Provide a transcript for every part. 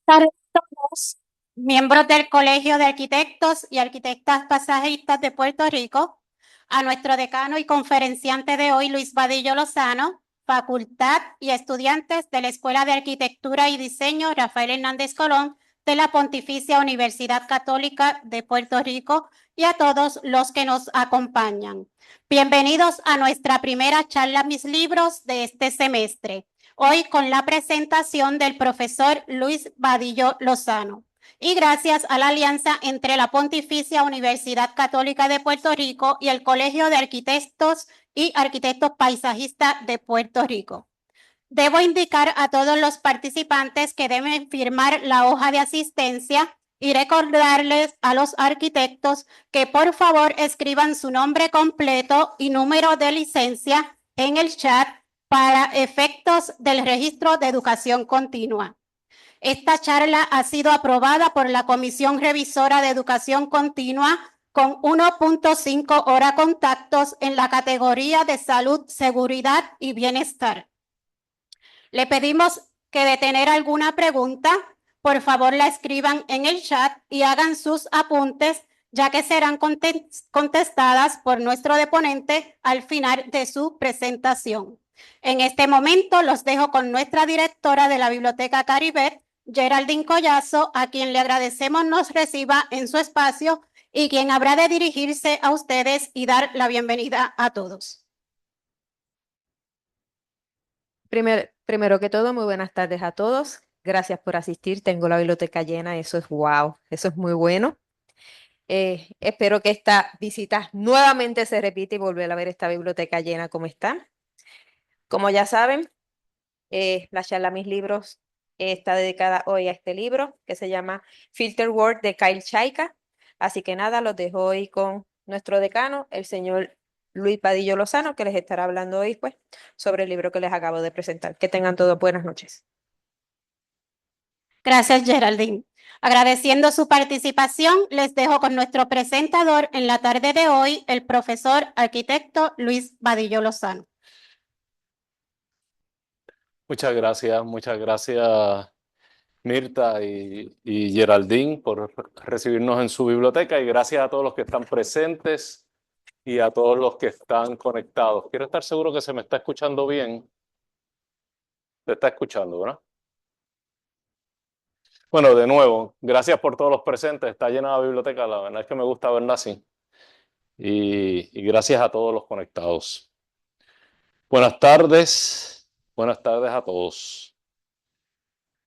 Tardes a todos, miembros del Colegio de Arquitectos y Arquitectas Paisajistas de Puerto Rico, a nuestro decano y conferenciante de hoy, Luis Vadillo Lozano, facultad y estudiantes de la Escuela de Arquitectura y Diseño Rafael Hernández Colón de la Pontificia Universidad Católica de Puerto Rico y a todos los que nos acompañan. Bienvenidos a nuestra primera charla Mis Libros de este semestre. Hoy con la presentación del profesor Luis Vadillo Lozano. Y gracias a la alianza entre la Pontificia Universidad Católica de Puerto Rico y el Colegio de Arquitectos y Arquitectos Paisajistas de Puerto Rico. Debo indicar a todos los participantes que deben firmar la hoja de asistencia y recordarles a los arquitectos que por favor escriban su nombre completo y número de licencia en el chat para efectos del registro de educación continua. Esta charla ha sido aprobada por la Comisión Revisora de Educación Continua con 1.5 horas contactos en la categoría de salud, seguridad y bienestar. Le pedimos que de tener alguna pregunta, por favor la escriban en el chat y hagan sus apuntes, ya que serán contestadas por nuestro deponente al final de su presentación. En este momento los dejo con nuestra directora de la Biblioteca Caribet, Geraldine Collazo, a quien le agradecemos nos reciba en su espacio y quien habrá de dirigirse a ustedes y dar la bienvenida a todos. Primero que todo, muy buenas tardes a todos. Gracias por asistir. Tengo la biblioteca llena, eso es wow, eso es muy bueno. Espero que esta visita nuevamente se repita y volver a ver esta biblioteca llena como está. Como ya saben, la charla Mis Libros está dedicada hoy a este libro que se llama Filter World de Kyle Chaika. Así que nada, los dejo hoy con nuestro decano, el señor Luis Vadillo Lozano, que les estará hablando hoy pues, sobre el libro que les acabo de presentar. Que tengan todos buenas noches. Gracias, Geraldine. Agradeciendo su participación, les dejo con nuestro presentador en la tarde de hoy, el profesor arquitecto Luis Vadillo Lozano. Muchas gracias Mirta y Geraldine por recibirnos en su biblioteca y gracias a todos los que están presentes y a todos los que están conectados. Quiero estar seguro que se me está escuchando bien. Se está escuchando, ¿verdad? Bueno, de nuevo, gracias por todos los presentes. Está llena la biblioteca, la verdad es que me gusta verla así. Y gracias a todos los conectados. Buenas tardes a todos.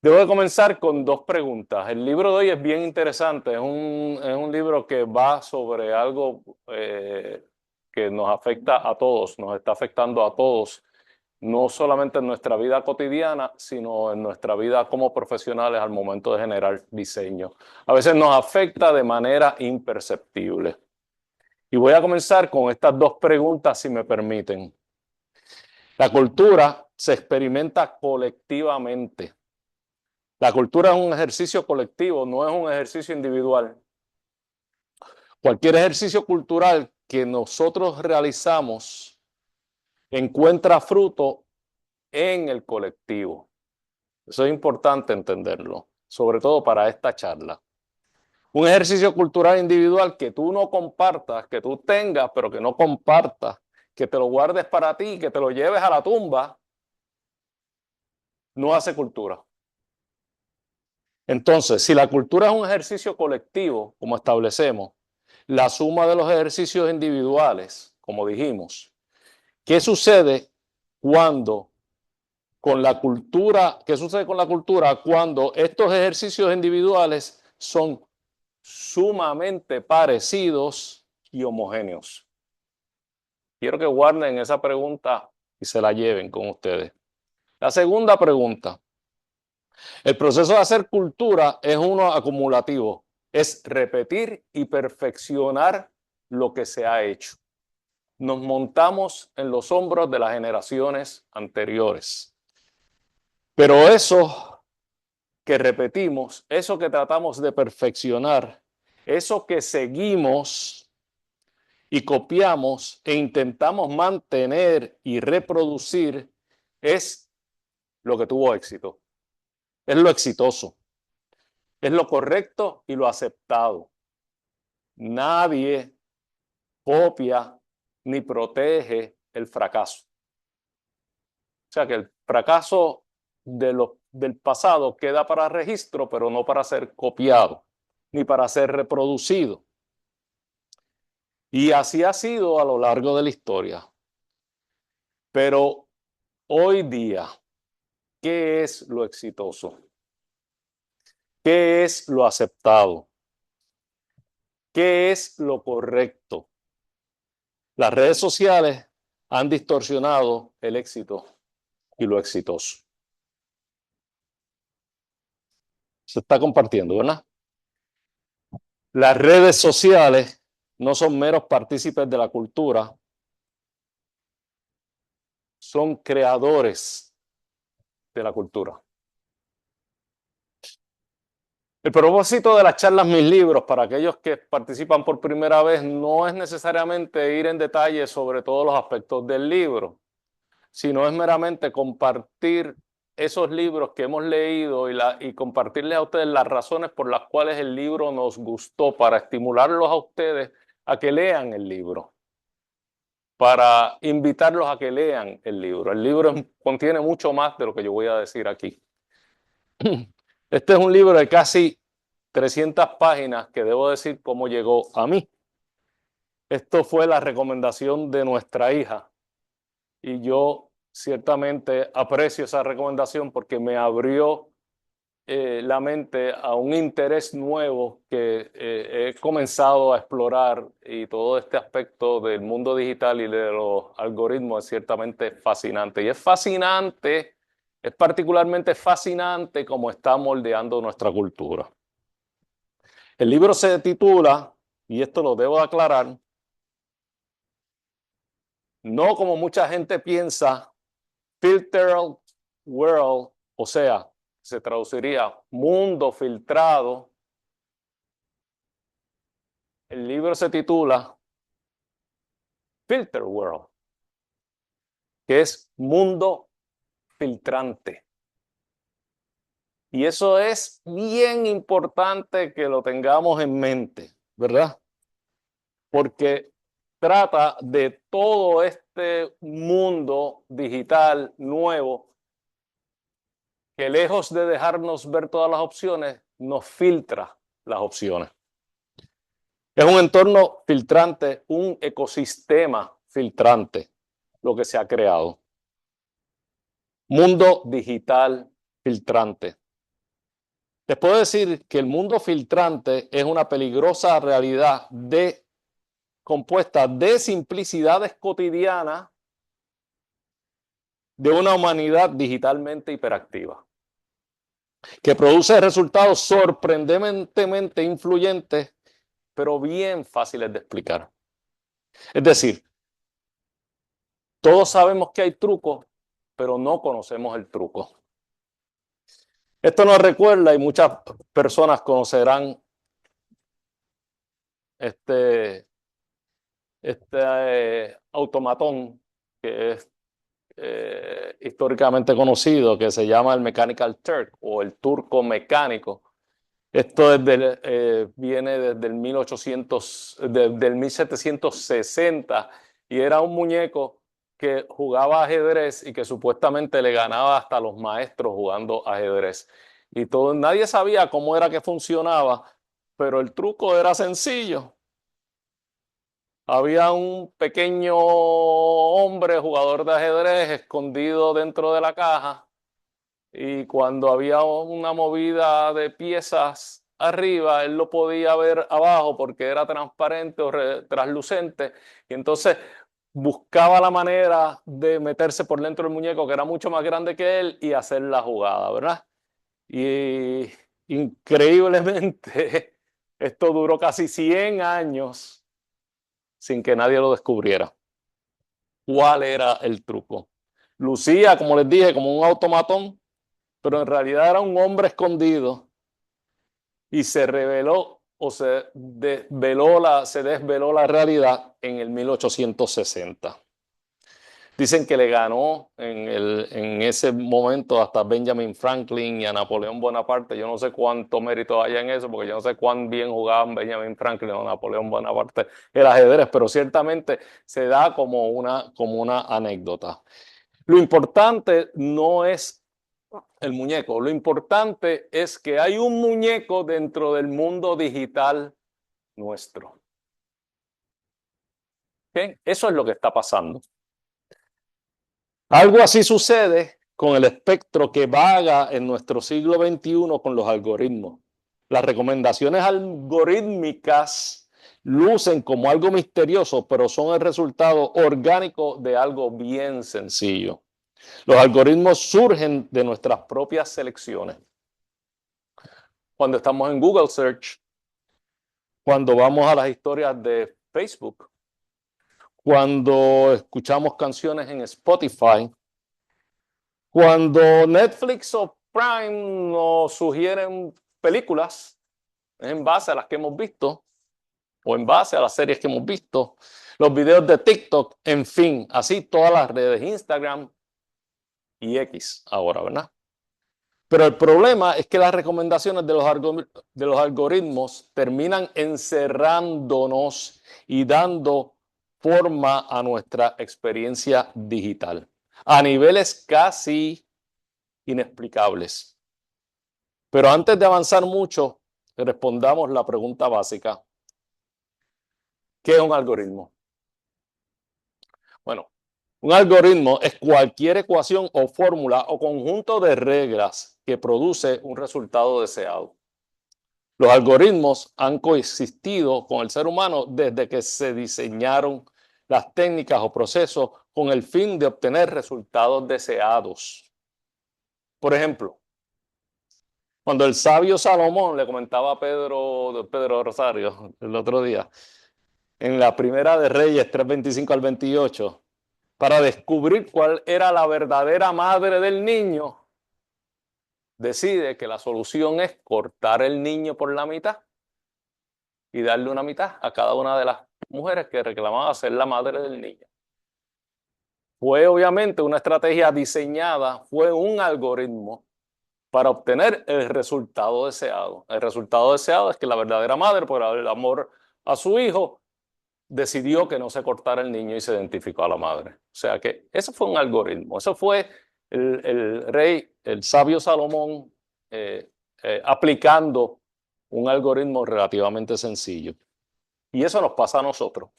Debo de comenzar con dos preguntas. El libro de hoy es bien interesante. Es un libro que va sobre algo que nos afecta a todos, nos está afectando a todos, no solamente en nuestra vida cotidiana, sino en nuestra vida como profesionales al momento de generar diseño. A veces nos afecta de manera imperceptible. Y voy a comenzar con estas dos preguntas, si me permiten. La cultura se experimenta colectivamente. La cultura es un ejercicio colectivo, no es un ejercicio individual. Cualquier ejercicio cultural que nosotros realizamos encuentra fruto en el colectivo. Eso es importante entenderlo, sobre todo para esta charla. Un ejercicio cultural individual que tú no compartas, que tú tengas, pero que no compartas, que te lo guardes para ti, que te lo lleves a la tumba, no hace cultura. Entonces, si la cultura es un ejercicio colectivo, como establecemos, la suma de los ejercicios individuales, como dijimos, ¿qué sucede cuando con la cultura, qué sucede con la cultura cuando estos ejercicios individuales son sumamente parecidos y homogéneos? Quiero que guarden esa pregunta y se la lleven con ustedes. La segunda pregunta. El proceso de hacer cultura es uno acumulativo, es repetir y perfeccionar lo que se ha hecho. Nos montamos en los hombros de las generaciones anteriores. Pero eso que repetimos, eso que tratamos de perfeccionar, eso que seguimos y copiamos e intentamos mantener y reproducir, es lo que tuvo éxito. Es lo exitoso. Es lo correcto y lo aceptado. Nadie copia ni protege el fracaso. O sea que el fracaso del pasado queda para registro, pero no para ser copiado, ni para ser reproducido. Y así ha sido a lo largo de la historia. Pero hoy día, ¿qué es lo exitoso? ¿Qué es lo aceptado? ¿Qué es lo correcto? Las redes sociales han distorsionado el éxito y lo exitoso. Se está compartiendo, ¿verdad? Las redes sociales no son meros partícipes de la cultura, son creadores de la cultura. El propósito de las charlas Mis Libros, para aquellos que participan por primera vez, no es necesariamente ir en detalle sobre todos los aspectos del libro, sino es meramente compartir esos libros que hemos leído y compartirles a ustedes las razones por las cuales el libro nos gustó, para estimularlos a ustedes a que lean el libro, para invitarlos a que lean el libro. El libro contiene mucho más de lo que yo voy a decir aquí. Este es un libro de casi 300 páginas que debo decir cómo llegó a mí. Esto fue la recomendación de nuestra hija y yo ciertamente aprecio esa recomendación porque me abrió la mente a un interés nuevo que he comenzado a explorar, y todo este aspecto del mundo digital y de los algoritmos es ciertamente fascinante. Y es fascinante, es particularmente fascinante cómo está moldeando nuestra cultura. El libro se titula, y esto lo debo aclarar, no como mucha gente piensa, Filtered World, o sea, se traduciría mundo filtrado. El libro se titula Filter World, que es mundo filtrante. Y eso es bien importante que lo tengamos en mente, ¿verdad? Porque trata de todo este mundo digital nuevo que, lejos de dejarnos ver todas las opciones, nos filtra las opciones. Es un entorno filtrante, un ecosistema filtrante, lo que se ha creado. Mundo digital filtrante. Les puedo decir que el mundo filtrante es una peligrosa realidad compuesta de simplicidades cotidianas de una humanidad digitalmente hiperactiva, que produce resultados sorprendentemente influyentes, pero bien fáciles de explicar. Es decir, todos sabemos que hay trucos, pero no conocemos el truco. Esto nos recuerda, y muchas personas conocerán este automatón que es históricamente conocido, que se llama el Mechanical Turk o el turco mecánico. Esto viene desde el 1760, y era un muñeco que jugaba ajedrez y que supuestamente le ganaba hasta a los maestros jugando ajedrez. Y nadie sabía cómo era que funcionaba, pero el truco era sencillo. Había un pequeño hombre, jugador de ajedrez, escondido dentro de la caja, y cuando había una movida de piezas arriba, él lo podía ver abajo porque era transparente o traslucente, y entonces buscaba la manera de meterse por dentro del muñeco, que era mucho más grande que él, y hacer la jugada, ¿verdad? Y increíblemente, esto duró casi 100 años sin que nadie lo descubriera. ¿Cuál era el truco? Lucía, como les dije, como un automatón, pero en realidad era un hombre escondido, y se reveló o se desveló la realidad en el 1860. Dicen que le ganó en ese momento hasta Benjamin Franklin y a Napoleón Bonaparte. Yo no sé cuánto mérito hay en eso, porque yo no sé cuán bien jugaban Benjamin Franklin o Napoleón Bonaparte el ajedrez, pero ciertamente se da como una anécdota. Lo importante no es el muñeco, lo importante es que hay un muñeco dentro del mundo digital nuestro. ¿Okay? Eso es lo que está pasando. Algo así sucede con el espectro que vaga en nuestro siglo XXI con los algoritmos. Las recomendaciones algorítmicas lucen como algo misterioso, pero son el resultado orgánico de algo bien sencillo. Los algoritmos surgen de nuestras propias selecciones. Cuando estamos en Google Search, cuando vamos a las historias de Facebook, cuando escuchamos canciones en Spotify, cuando Netflix o Prime nos sugieren películas, es en base a las que hemos visto o en base a las series que hemos visto, los videos de TikTok, en fin, así todas las redes, Instagram y X ahora, ¿verdad? Pero el problema es que las recomendaciones de los algoritmos terminan encerrándonos y dando forma a nuestra experiencia digital a niveles casi inexplicables. Pero antes de avanzar mucho, respondamos la pregunta básica. ¿Qué es un algoritmo? Bueno, un algoritmo es cualquier ecuación o fórmula o conjunto de reglas que produce un resultado deseado. Los algoritmos han coexistido con el ser humano desde que se diseñaron las técnicas o procesos con el fin de obtener resultados deseados. Por ejemplo, cuando el sabio Salomón le comentaba a Pedro Rosario el otro día, en la primera de Reyes 3:25 al 28, para descubrir cuál era la verdadera madre del niño, decide que la solución es cortar el niño por la mitad y darle una mitad a cada una de las mujeres que reclamaban ser la madre del niño. Fue obviamente una estrategia diseñada, fue un algoritmo para obtener el resultado deseado. El resultado deseado es que la verdadera madre, por el amor a su hijo, decidió que no se cortara el niño y se identificó a la madre. O sea que eso fue un algoritmo. Eso fue el rey, el sabio Salomón, aplicando un algoritmo relativamente sencillo. Y eso nos pasa a nosotros.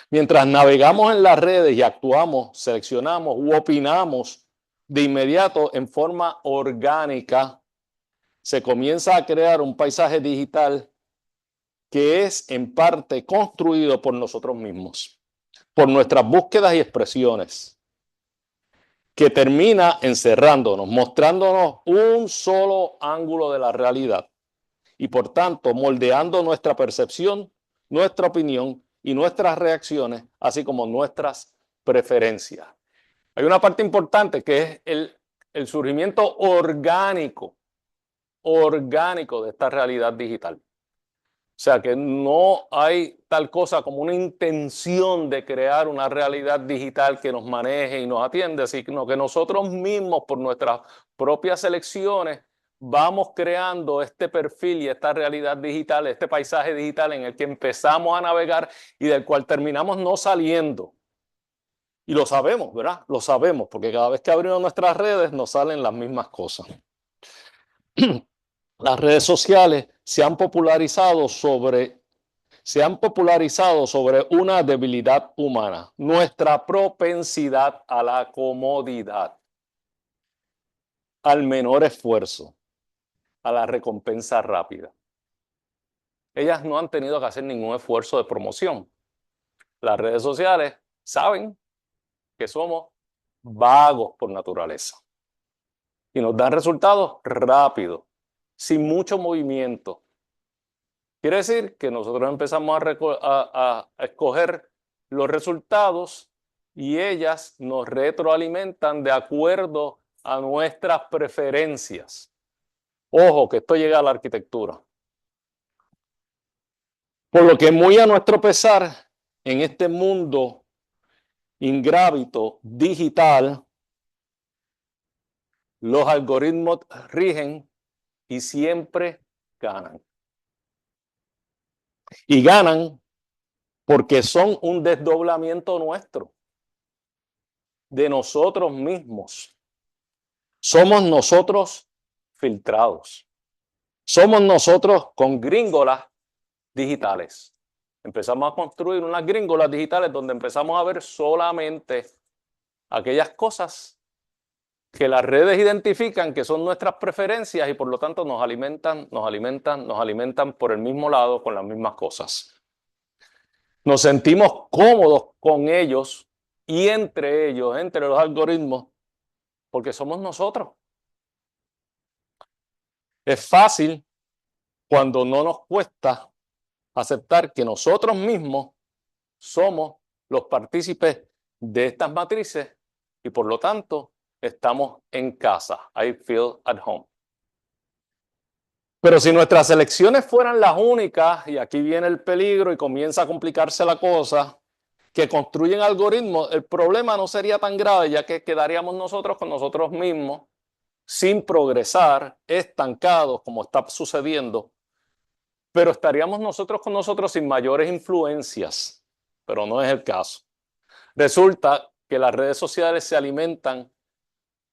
Mientras navegamos en las redes y actuamos, seleccionamos u opinamos de inmediato en forma orgánica, se comienza a crear un paisaje digital que es en parte construido por nosotros mismos, por nuestras búsquedas y expresiones, que termina encerrándonos, mostrándonos un solo ángulo de la realidad y por tanto moldeando nuestra percepción, nuestra opinión y nuestras reacciones, así como nuestras preferencias. Hay una parte importante que es el surgimiento orgánico de esta realidad digital. O sea que no hay tal cosa como una intención de crear una realidad digital que nos maneje y nos atiende, sino que nosotros mismos, por nuestras propias elecciones, vamos creando este perfil y esta realidad digital, este paisaje digital en el que empezamos a navegar y del cual terminamos no saliendo. Y lo sabemos, ¿verdad? Lo sabemos, porque cada vez que abrimos nuestras redes nos salen las mismas cosas. Las redes sociales se han popularizado sobre una debilidad humana, nuestra propensidad a la comodidad, al menor esfuerzo, a la recompensa rápida. Ellas no han tenido que hacer ningún esfuerzo de promoción. Las redes sociales saben que somos vagos por naturaleza y nos dan resultados rápidos, sin mucho movimiento. Quiere decir que nosotros empezamos a escoger los resultados y ellas nos retroalimentan de acuerdo a nuestras preferencias. Ojo, que esto llega a la arquitectura. Por lo que muy a nuestro pesar, en este mundo ingrávito digital, los algoritmos rigen y siempre ganan. Y ganan porque son un desdoblamiento nuestro, de nosotros mismos. Somos nosotros filtrados. Somos nosotros con gringolas digitales. Empezamos a construir unas gringolas digitales donde empezamos a ver solamente aquellas cosas que las redes identifican que son nuestras preferencias y por lo tanto nos alimentan por el mismo lado con las mismas cosas. Nos sentimos cómodos con ellos y entre ellos, entre los algoritmos, porque somos nosotros. Es fácil cuando no nos cuesta aceptar que nosotros mismos somos los partícipes de estas matrices y por lo tanto estamos en casa. I feel at home. Pero si nuestras elecciones fueran las únicas, y aquí viene el peligro y comienza a complicarse la cosa, que construyen algoritmos, el problema no sería tan grave, ya que quedaríamos nosotros con nosotros mismos, sin progresar, estancados, como está sucediendo, pero estaríamos nosotros con nosotros sin mayores influencias, pero no es el caso. Resulta que las redes sociales se alimentan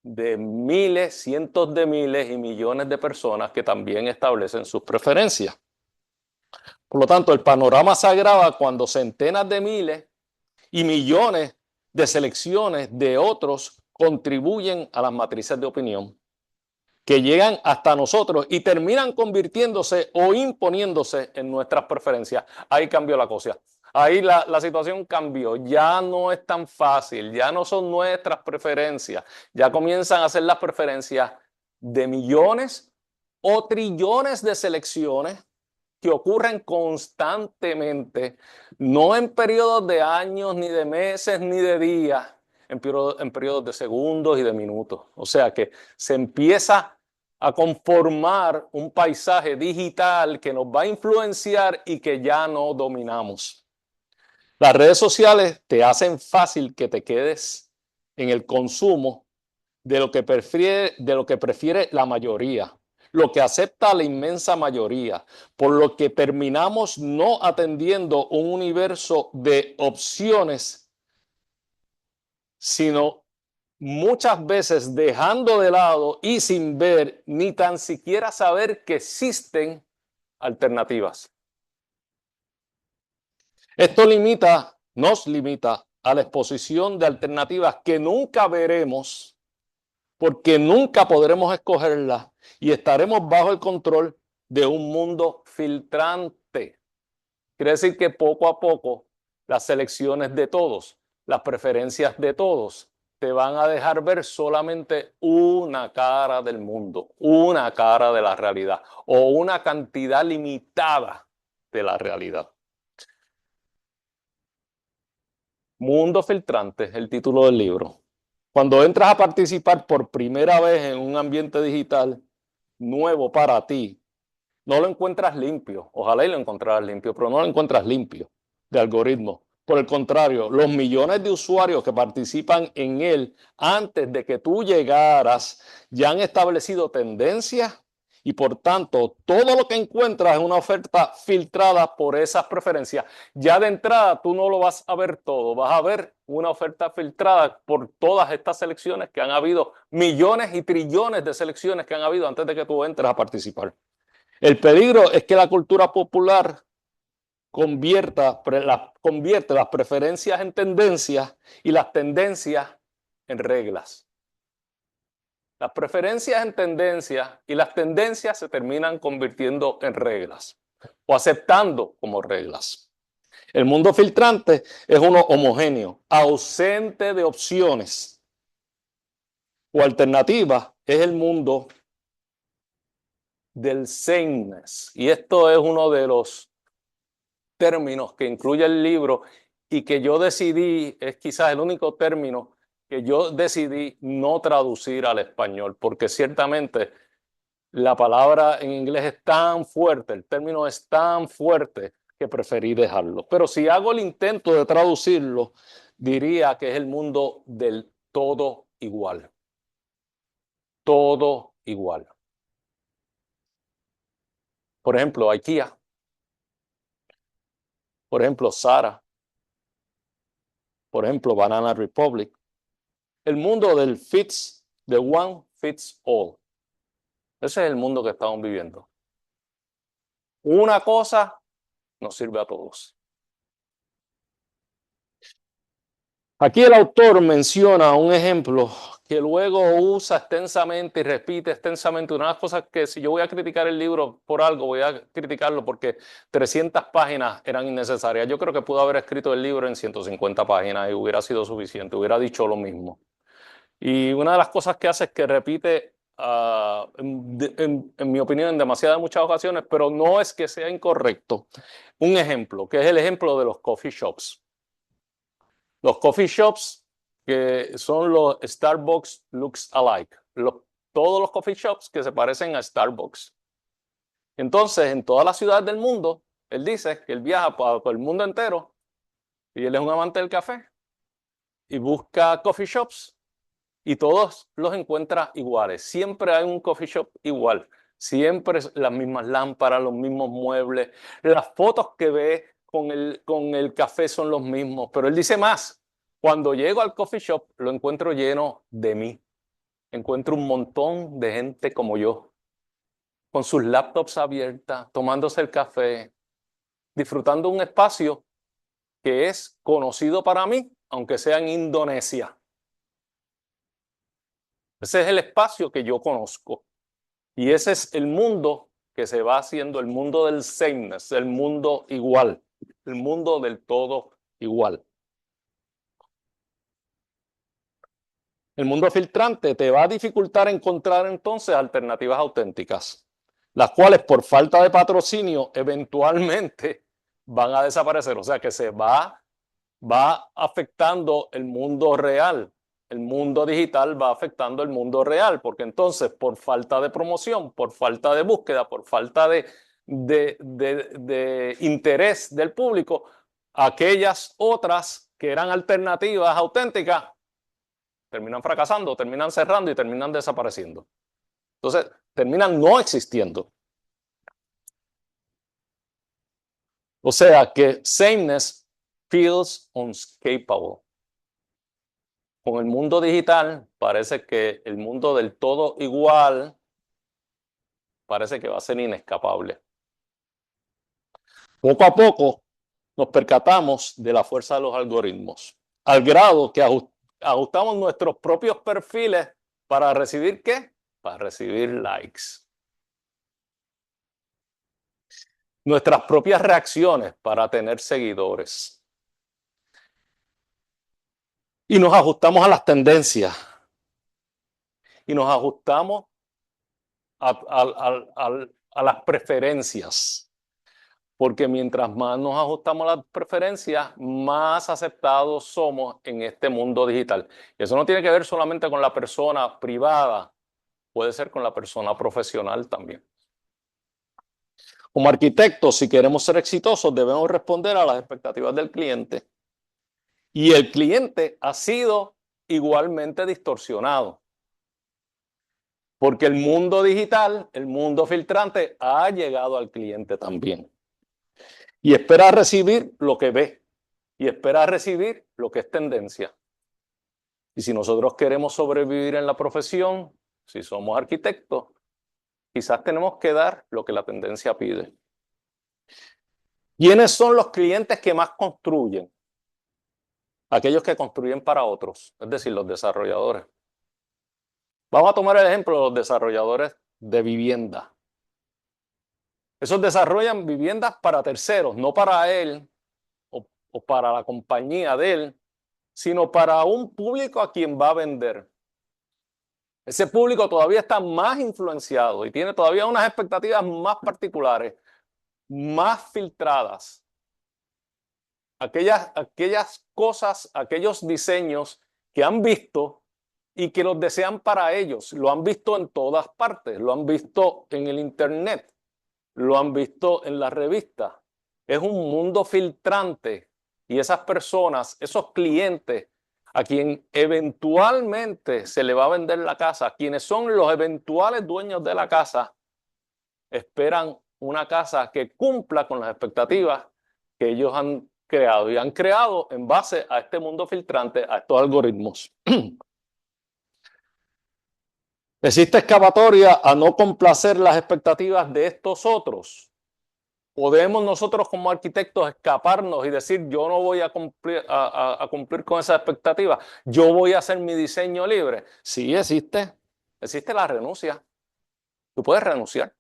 de miles, cientos de miles y millones de personas que también establecen sus preferencias. Por lo tanto, el panorama se agrava cuando centenas de miles y millones de selecciones de otros contribuyen a las matrices de opinión que llegan hasta nosotros y terminan convirtiéndose o imponiéndose en nuestras preferencias. Ahí cambió la cosa. Ahí la situación cambió. Ya no es tan fácil, ya no son nuestras preferencias. Ya comienzan a ser las preferencias de millones o trillones de selecciones que ocurren constantemente, no en periodos de años, ni de meses, ni de días, en periodos de segundos y de minutos. O sea que se empieza a conformar un paisaje digital que nos va a influenciar y que ya no dominamos. Las redes sociales te hacen fácil que te quedes en el consumo de lo que prefiere la mayoría, lo que acepta la inmensa mayoría, por lo que terminamos no atendiendo un universo de opciones, sino muchas veces dejando de lado y sin ver ni tan siquiera saber que existen alternativas. Esto nos limita a la exposición de alternativas que nunca veremos porque nunca podremos escogerlas y estaremos bajo el control de un mundo filtrante. Quiere decir que poco a poco las selecciones de todos, las preferencias de todos, te van a dejar ver solamente una cara del mundo, una cara de la realidad o una cantidad limitada de la realidad. Mundo filtrante es el título del libro. Cuando entras a participar por primera vez en un ambiente digital nuevo para ti, no lo encuentras limpio. Ojalá y lo encontraras limpio, pero no lo encuentras limpio de algoritmos. Por el contrario, los millones de usuarios que participan en él antes de que tú llegaras ya han establecido tendencias y por tanto todo lo que encuentras es una oferta filtrada por esas preferencias. Ya de entrada tú no lo vas a ver todo, vas a ver una oferta filtrada por todas estas selecciones que han habido, millones y trillones de selecciones que han habido antes de que tú entres a participar. El peligro es que la cultura popular convierte las preferencias en tendencias y las tendencias en reglas. Las preferencias en tendencias y las tendencias se terminan convirtiendo en reglas o aceptando como reglas. El mundo filtrante es uno homogéneo, ausente de opciones o alternativas. Es el mundo del sameness. Y esto es uno de los términos que incluye el libro y que yo decidí, es quizás el único término que yo decidí no traducir al español, porque ciertamente la palabra en inglés es tan fuerte, el término es tan fuerte que preferí dejarlo. Pero si hago el intento de traducirlo, diría que es el mundo del todo igual. Todo igual. Por ejemplo, IKEA. Por ejemplo, Zara. Por ejemplo, Banana Republic. El mundo del the one fits all. Ese es el mundo que estamos viviendo. Una cosa nos sirve a todos. Aquí el autor menciona un ejemplo que luego usa extensamente y repite extensamente. Una de las cosas que si yo voy a criticar el libro por algo, voy a criticarlo porque 300 páginas eran innecesarias. Yo creo que pudo haber escrito el libro en 150 páginas y hubiera sido suficiente, hubiera dicho lo mismo. Y una de las cosas que hace es que repite, en mi opinión, en demasiadas muchas ocasiones, pero no es que sea incorrecto. Un ejemplo, que es el ejemplo de los coffee shops. Los coffee shops, que son los Starbucks looks alike. Todos los coffee shops que se parecen a Starbucks. Entonces, en todas las ciudades del mundo, él dice que él viaja por el mundo entero y él es un amante del café y busca coffee shops y todos los encuentra iguales. Siempre hay un coffee shop igual. Siempre las mismas lámparas, los mismos muebles. Las fotos que ve con el café son los mismos. Pero él dice más. Cuando llego al coffee shop, lo encuentro lleno de mí. Encuentro un montón de gente como yo, con sus laptops abiertas, tomándose el café, disfrutando un espacio que es conocido para mí, aunque sea en Indonesia. Ese es el espacio que yo conozco. Y ese es el mundo que se va haciendo, el mundo del sameness, el mundo igual, el mundo del todo igual. El mundo filtrante te va a dificultar encontrar entonces alternativas auténticas, las cuales por falta de patrocinio eventualmente van a desaparecer. O sea que se va afectando el mundo real. El mundo digital va afectando el mundo real, porque entonces por falta de promoción, por falta de búsqueda, por falta de interés del público, aquellas otras que eran alternativas auténticas terminan fracasando, terminan cerrando y terminan desapareciendo. Entonces, terminan no existiendo. O sea que sameness feels unescapable. Con el mundo digital parece que el mundo del todo igual parece que va a ser inescapable. Poco a poco nos percatamos de la fuerza de los algoritmos, al grado que ajustamos nuestros propios perfiles para recibir ¿qué? Para recibir likes. Nuestras propias reacciones para tener seguidores. Y nos ajustamos a las tendencias. Y nos ajustamos a las preferencias. Porque mientras más nos ajustamos a las preferencias, más aceptados somos en este mundo digital. Y eso no tiene que ver solamente con la persona privada, puede ser con la persona profesional también. Como arquitectos, si queremos ser exitosos, debemos responder a las expectativas del cliente. Y el cliente ha sido igualmente distorsionado. Porque el mundo digital, el mundo filtrante, ha llegado al cliente también. Y espera recibir lo que ve. Y espera recibir lo que es tendencia. Y si nosotros queremos sobrevivir en la profesión, si somos arquitectos, quizás tenemos que dar lo que la tendencia pide. ¿Quiénes son los clientes que más construyen? Aquellos que construyen para otros, es decir, los desarrolladores. Vamos a tomar el ejemplo de los desarrolladores de vivienda. Esos desarrollan viviendas para terceros, no para él o para la compañía de él, sino para un público a quien va a vender. Ese público todavía está más influenciado y tiene todavía unas expectativas más particulares, más filtradas. Aquellas cosas, aquellos diseños que han visto y que los desean para ellos. Lo han visto en todas partes, lo han visto en el internet, lo han visto en las revistas. Es un mundo filtrante y esas personas, esos clientes a quien eventualmente se le va a vender la casa, quienes son los eventuales dueños de la casa, esperan una casa que cumpla con las expectativas que ellos han creado y han creado en base a este mundo filtrante, a estos algoritmos. ¿Existe escapatoria a no complacer las expectativas de estos otros? ¿Podemos nosotros como arquitectos escaparnos y decir yo no voy a cumplir con esas expectativas? Yo voy a hacer mi diseño libre. Sí, existe. Existe la renuncia. Tú puedes renunciar.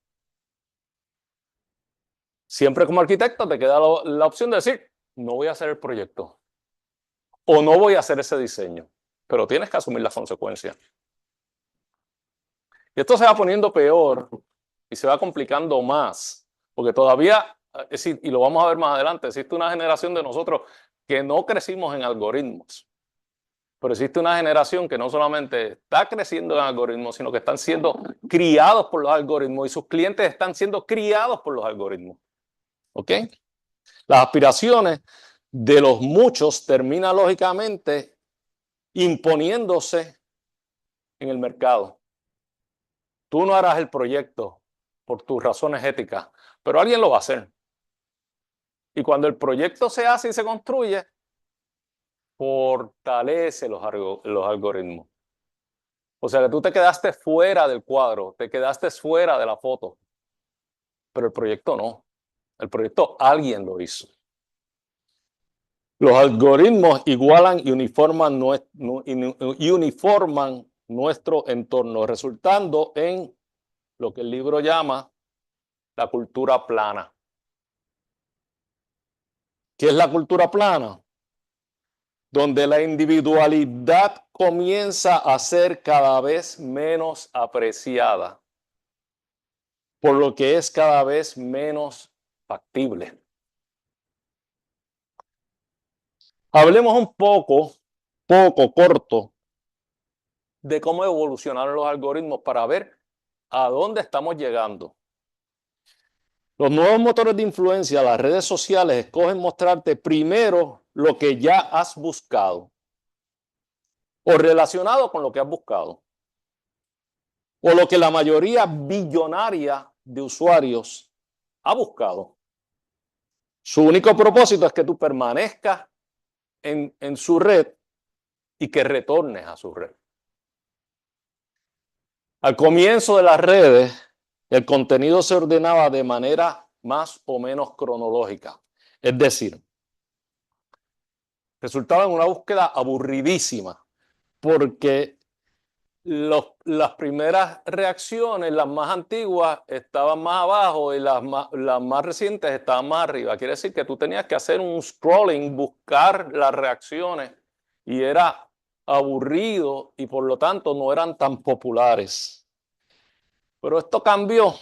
Siempre como arquitecto te queda la opción de decir no voy a hacer el proyecto o no voy a hacer ese diseño, pero tienes que asumir las consecuencias. Y esto se va poniendo peor y se va complicando más, porque todavía, y lo vamos a ver más adelante, existe una generación de nosotros que no crecimos en algoritmos, pero existe una generación que no solamente está creciendo en algoritmos, sino que están siendo criados por los algoritmos y sus clientes están siendo criados por los algoritmos. ¿Ok? Las aspiraciones de los muchos terminan lógicamente imponiéndose en el mercado. Tú no harás el proyecto por tus razones éticas, pero alguien lo va a hacer. Y cuando el proyecto se hace y se construye, fortalece los algoritmos. O sea que tú te quedaste fuera del cuadro, te quedaste fuera de la foto, pero el proyecto no. El proyecto alguien lo hizo. Los algoritmos igualan y uniforman nuestro entorno, resultando en lo que el libro llama la cultura plana. ¿Qué es la cultura plana? Donde la individualidad comienza a ser cada vez menos apreciada, por lo que es cada vez menos factible. Hablemos un poco corto, de cómo evolucionaron los algoritmos para ver a dónde estamos llegando. Los nuevos motores de influencia, las redes sociales, escogen mostrarte primero lo que ya has buscado o relacionado con lo que has buscado o lo que la mayoría billonaria de usuarios ha buscado. Su único propósito es que tú permanezcas en su red y que retornes a su red. Al comienzo de las redes, el contenido se ordenaba de manera más o menos cronológica. Es decir, resultaba en una búsqueda aburridísima, porque las primeras reacciones, las más antiguas, estaban más abajo y las más recientes estaban más arriba. Quiere decir que tú tenías que hacer un scrolling, buscar las reacciones, y era aburrido y por lo tanto no eran tan populares. Pero esto cambió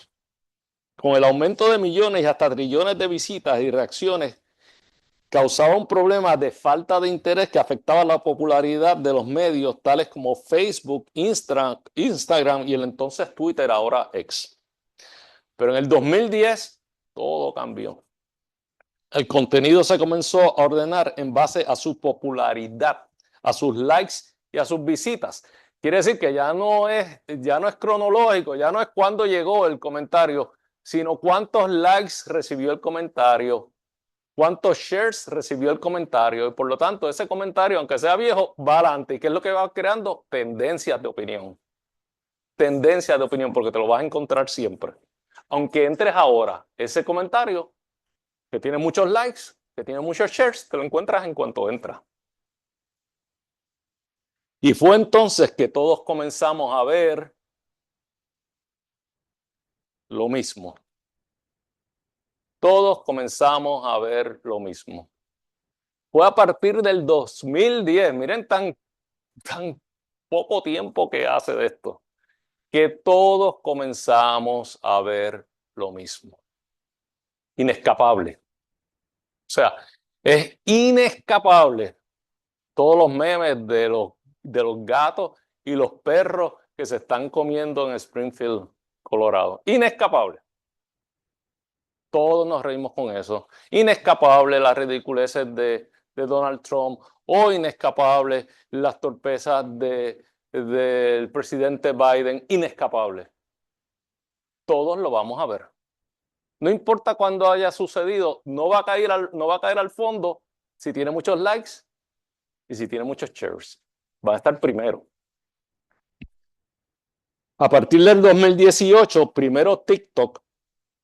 con el aumento de millones y hasta trillones de visitas y reacciones. Causaba un problema de falta de interés que afectaba la popularidad de los medios tales como Facebook, Instagram y el entonces Twitter, ahora X. Pero en el 2010 todo cambió. El contenido se comenzó a ordenar en base a su popularidad, a sus likes y a sus visitas. Quiere decir que ya no es cronológico, ya no es cuándo llegó el comentario, sino cuántos likes recibió el comentario, cuántos shares recibió el comentario, y por lo tanto ese comentario, aunque sea viejo, va adelante. ¿Y qué es lo que va creando? Tendencias de opinión. Tendencias de opinión, porque te lo vas a encontrar siempre. Aunque entres ahora, ese comentario que tiene muchos likes, que tiene muchos shares, te lo encuentras en cuanto entras. Y fue entonces que todos comenzamos a ver lo mismo. Todos comenzamos a ver lo mismo. Fue a partir del 2010, miren tan poco tiempo que hace de esto, que todos comenzamos a ver lo mismo. Inescapable. O sea, es inescapable todos los memes de los gatos y los perros que se están comiendo en Springfield, Colorado. Inescapable. Todos nos reímos con eso. Inescapable las ridiculeces de de Donald Trump o inescapables las torpezas del presidente Biden, inescapables. Todos lo vamos a ver. No importa cuándo haya sucedido, no va a caer al fondo si tiene muchos likes y si tiene muchos shares. Va a estar primero. A partir del 2018, primero TikTok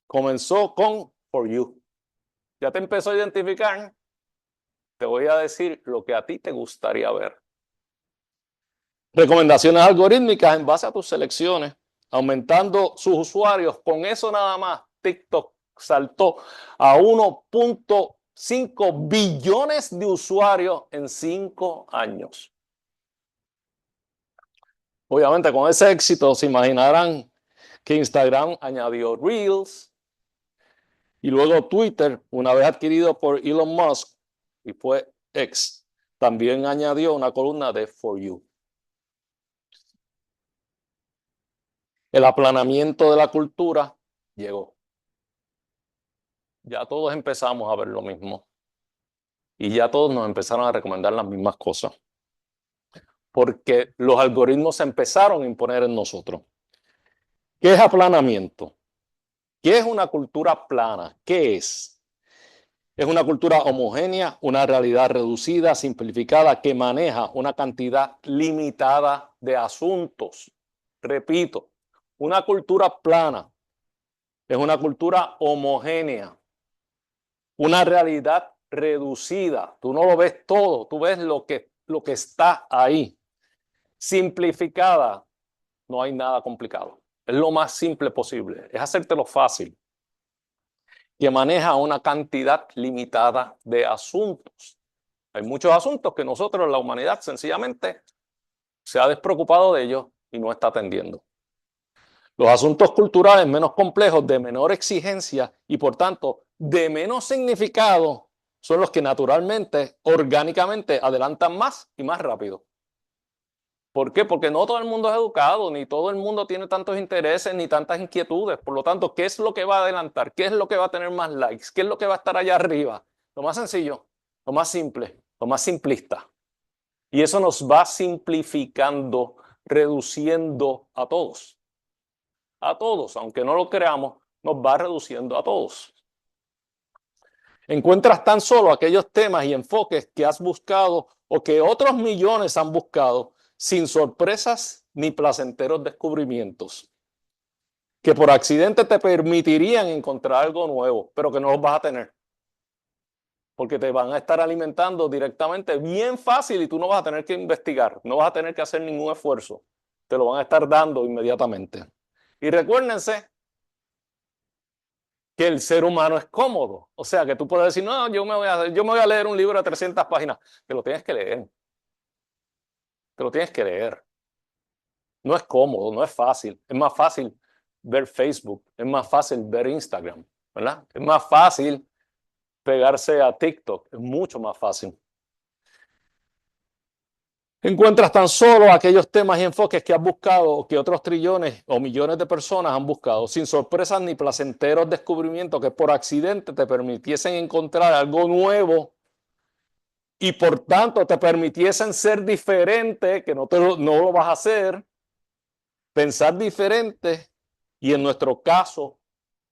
comenzó con For You. Ya te empezó a identificar. Te voy a decir lo que a ti te gustaría ver. Recomendaciones algorítmicas en base a tus selecciones, aumentando sus usuarios. Con eso nada más, TikTok saltó a 1.5 billones de usuarios en 5 años. Obviamente, con ese éxito se imaginarán que Instagram añadió Reels y luego Twitter, una vez adquirido por Elon Musk y fue X, también añadió una columna de For You. El aplanamiento de la cultura llegó. Ya todos empezamos a ver lo mismo. Y ya todos nos empezaron a recomendar las mismas cosas. Porque los algoritmos se empezaron a imponer en nosotros. ¿Qué es aplanamiento? ¿Qué es una cultura plana? ¿Qué es? Es una cultura homogénea, una realidad reducida, simplificada, que maneja una cantidad limitada de asuntos. Repito, una cultura plana es una cultura homogénea, una realidad reducida. Tú no lo ves todo, tú ves lo que está ahí. Simplificada, no hay nada complicado. Es lo más simple posible, es hacértelo fácil. Que maneja una cantidad limitada de asuntos. Hay muchos asuntos que nosotros, la humanidad, sencillamente se ha despreocupado de ellos y no está atendiendo. Los asuntos culturales menos complejos, de menor exigencia y por tanto de menos significado, son los que naturalmente, orgánicamente, adelantan más y más rápido. ¿Por qué? Porque no todo el mundo es educado, ni todo el mundo tiene tantos intereses, ni tantas inquietudes. Por lo tanto, ¿qué es lo que va a adelantar? ¿Qué es lo que va a tener más likes? ¿Qué es lo que va a estar allá arriba? Lo más sencillo, lo más simple, lo más simplista. Y eso nos va simplificando, reduciendo a todos. A todos, aunque no lo creamos, nos va reduciendo a todos. Encuentras tan solo aquellos temas y enfoques que has buscado o que otros millones han buscado, sin sorpresas ni placenteros descubrimientos, que por accidente te permitirían encontrar algo nuevo, pero que no los vas a tener, porque te van a estar alimentando directamente bien fácil y tú no vas a tener que investigar, no vas a tener que hacer ningún esfuerzo, te lo van a estar dando inmediatamente. Y recuérdense que el ser humano es cómodo, o sea que tú puedes decir, no, yo me voy a leer un libro de 300 páginas, te lo tienes que leer. Te lo tienes que leer. No es cómodo, no es fácil. Es más fácil ver Facebook, es más fácil ver Instagram, ¿verdad? Es más fácil pegarse a TikTok, es mucho más fácil. Encuentras tan solo aquellos temas y enfoques que has buscado o que otros trillones o millones de personas han buscado, sin sorpresas ni placenteros descubrimientos que por accidente te permitiesen encontrar algo nuevo y por tanto te permitiesen ser diferente, que no lo vas a hacer, pensar diferente y en nuestro caso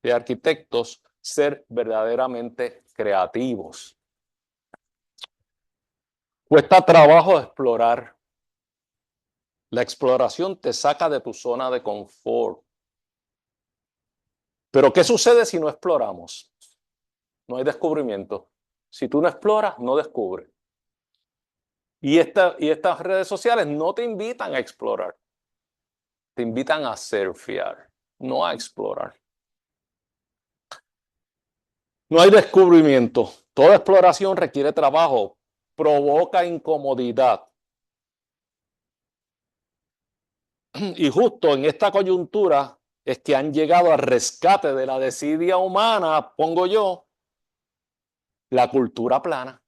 de arquitectos, ser verdaderamente creativos. Cuesta trabajo explorar. La exploración te saca de tu zona de confort. Pero ¿qué sucede si no exploramos? No hay descubrimiento. Si tú no exploras, no descubres. Y estas redes sociales no te invitan a explorar. Te invitan a surfear, no a explorar. No hay descubrimiento. Toda exploración requiere trabajo, provoca incomodidad. Y justo en esta coyuntura es que han llegado al rescate de la desidia humana, pongo yo, la cultura plana.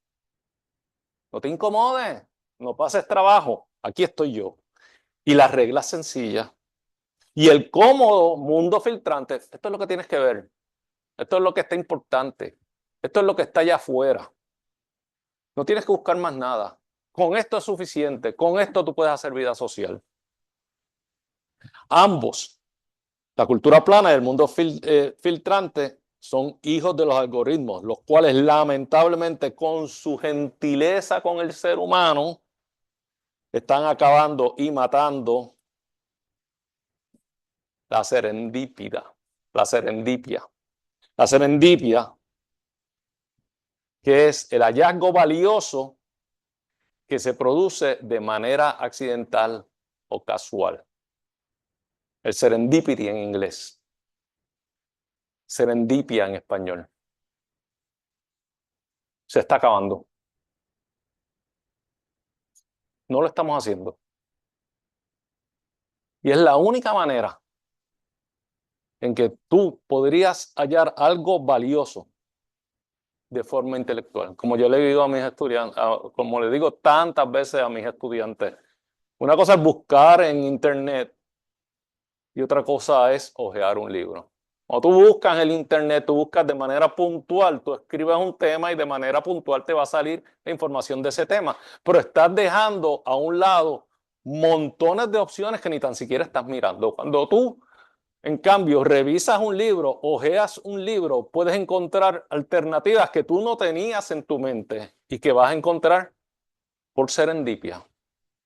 No te incomodes, no pases trabajo, aquí estoy yo. Y las reglas sencillas. Y el cómodo mundo filtrante, esto es lo que tienes que ver. Esto es lo que está importante. Esto es lo que está allá afuera. No tienes que buscar más nada. Con esto es suficiente. Con esto tú puedes hacer vida social. Ambos, la cultura plana y el mundo filtrante, son hijos de los algoritmos, los cuales lamentablemente con su gentileza con el ser humano están acabando y matando la serendipia. La serendipia. La serendipia, que es el hallazgo valioso que se produce de manera accidental o casual. El serendipity en inglés. Serendipia en español. Se está acabando. No lo estamos haciendo. Y es la única manera en que tú podrías hallar algo valioso de forma intelectual. Como yo le digo a mis estudiantes, como le digo tantas veces a mis estudiantes, una cosa es buscar en internet y otra cosa es hojear un libro. Cuando tú buscas en el internet, tú buscas de manera puntual, tú escribes un tema y de manera puntual te va a salir la información de ese tema, pero estás dejando a un lado montones de opciones que ni tan siquiera estás mirando. Cuando tú, en cambio, revisas un libro, hojeas un libro, puedes encontrar alternativas que tú no tenías en tu mente y que vas a encontrar por serendipia,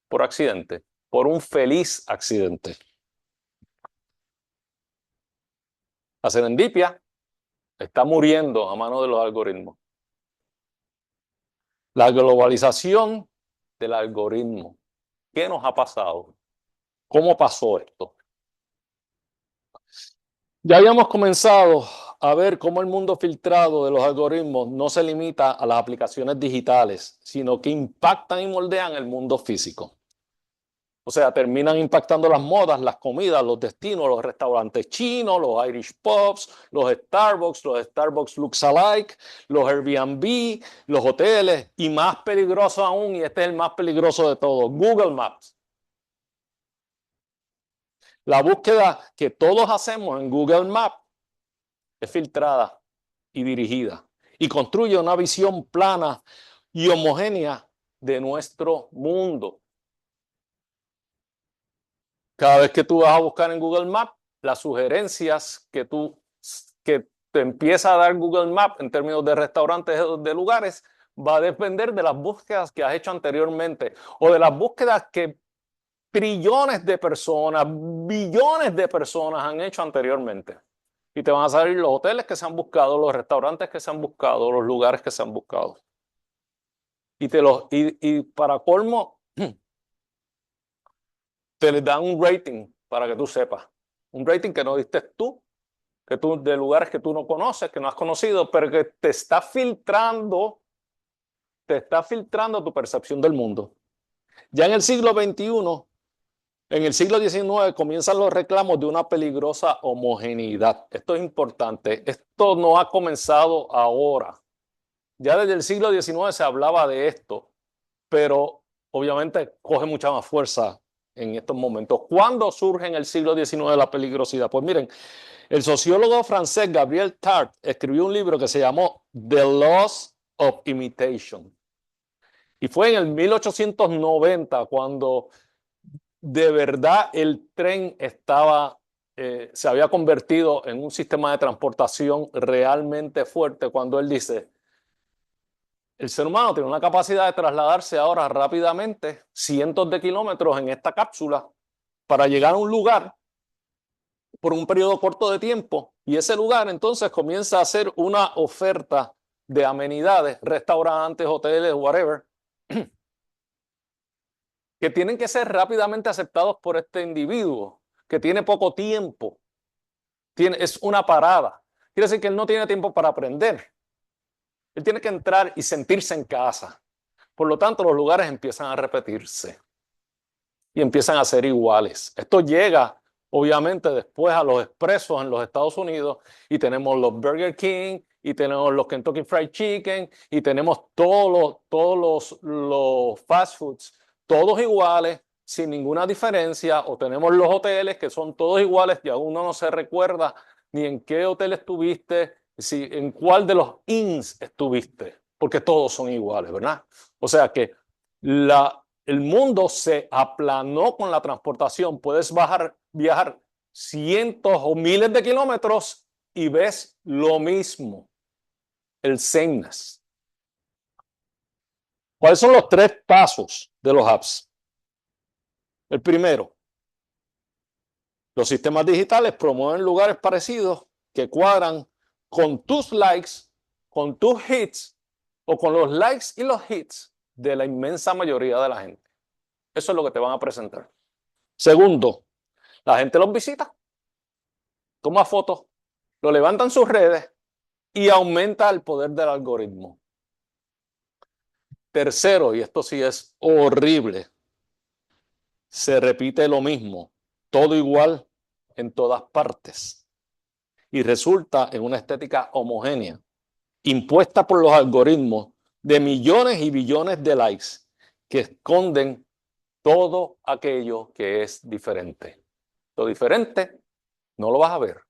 por accidente, por un feliz accidente. La serendipia está muriendo a mano de los algoritmos. La globalización del algoritmo. ¿Qué nos ha pasado? ¿Cómo pasó esto? Ya habíamos comenzado a ver cómo el mundo filtrado de los algoritmos no se limita a las aplicaciones digitales, sino que impactan y moldean el mundo físico. O sea, terminan impactando las modas, las comidas, los destinos, los restaurantes chinos, los Irish pubs, los Starbucks looks alike, los Airbnb, los hoteles y más peligroso aún, y este es el más peligroso de todos, Google Maps. La búsqueda que todos hacemos en Google Maps es filtrada y dirigida y construye una visión plana y homogénea de nuestro mundo. Cada vez que tú vas a buscar en Google Maps, las sugerencias que te empieza a dar Google Maps en términos de restaurantes o de lugares, va a depender de las búsquedas que has hecho anteriormente o de las búsquedas que trillones de personas, billones de personas han hecho anteriormente. Y te van a salir los hoteles que se han buscado, los restaurantes que se han buscado, los lugares que se han buscado. Y para colmo, te les dan un rating para que tú sepas. Un rating que no diste tú, de lugares que tú no conoces, que no has conocido, pero que te está filtrando tu percepción del mundo. Ya en el siglo XXI, en el siglo XIX comienzan los reclamos de una peligrosa homogeneidad. Esto es importante. Esto no ha comenzado ahora. Ya desde el siglo XIX se hablaba de esto, pero obviamente coge mucha más fuerza en estos momentos. ¿Cuándo surge en el siglo XIX la peligrosidad? Pues miren, el sociólogo francés Gabriel Tarde escribió un libro que se llamó The Laws of Imitation. Y fue en el 1890 cuando de verdad el tren se había convertido en un sistema de transportación realmente fuerte, cuando él dice: el ser humano tiene una capacidad de trasladarse ahora rápidamente cientos de kilómetros en esta cápsula para llegar a un lugar por un periodo corto de tiempo, y ese lugar entonces comienza a hacer una oferta de amenidades, restaurantes, hoteles, whatever, que tienen que ser rápidamente aceptados por este individuo que tiene poco tiempo. Es una parada. Quiere decir que él no tiene tiempo para aprender. Él tiene que entrar y sentirse en casa. Por lo tanto, los lugares empiezan a repetirse y empiezan a ser iguales. Esto llega, obviamente, después a los expresos en los Estados Unidos, y tenemos los Burger King, y tenemos los Kentucky Fried Chicken, y tenemos todos los fast foods, todos iguales, sin ninguna diferencia, o tenemos los hoteles que son todos iguales y aún no se recuerda ni en qué hotel estuviste, en cuál de los inns estuviste, porque todos son iguales, ¿verdad? O sea que el mundo se aplanó con la transportación. Puedes viajar cientos o miles de kilómetros y ves lo mismo, el sameness. ¿Cuáles son los 3 pasos de los apps? El primero, los sistemas digitales promueven lugares parecidos que cuadran con tus likes, con tus hits o con los likes y los hits de la inmensa mayoría de la gente. Eso es lo que te van a presentar. Segundo, la gente los visita, toma fotos, lo levanta en sus redes y aumenta el poder del algoritmo. Tercero, y esto sí es horrible, se repite lo mismo, todo igual en todas partes y resulta en una estética homogénea, impuesta por los algoritmos de millones y billones de likes que esconden todo aquello que es diferente. Lo diferente no lo vas a ver.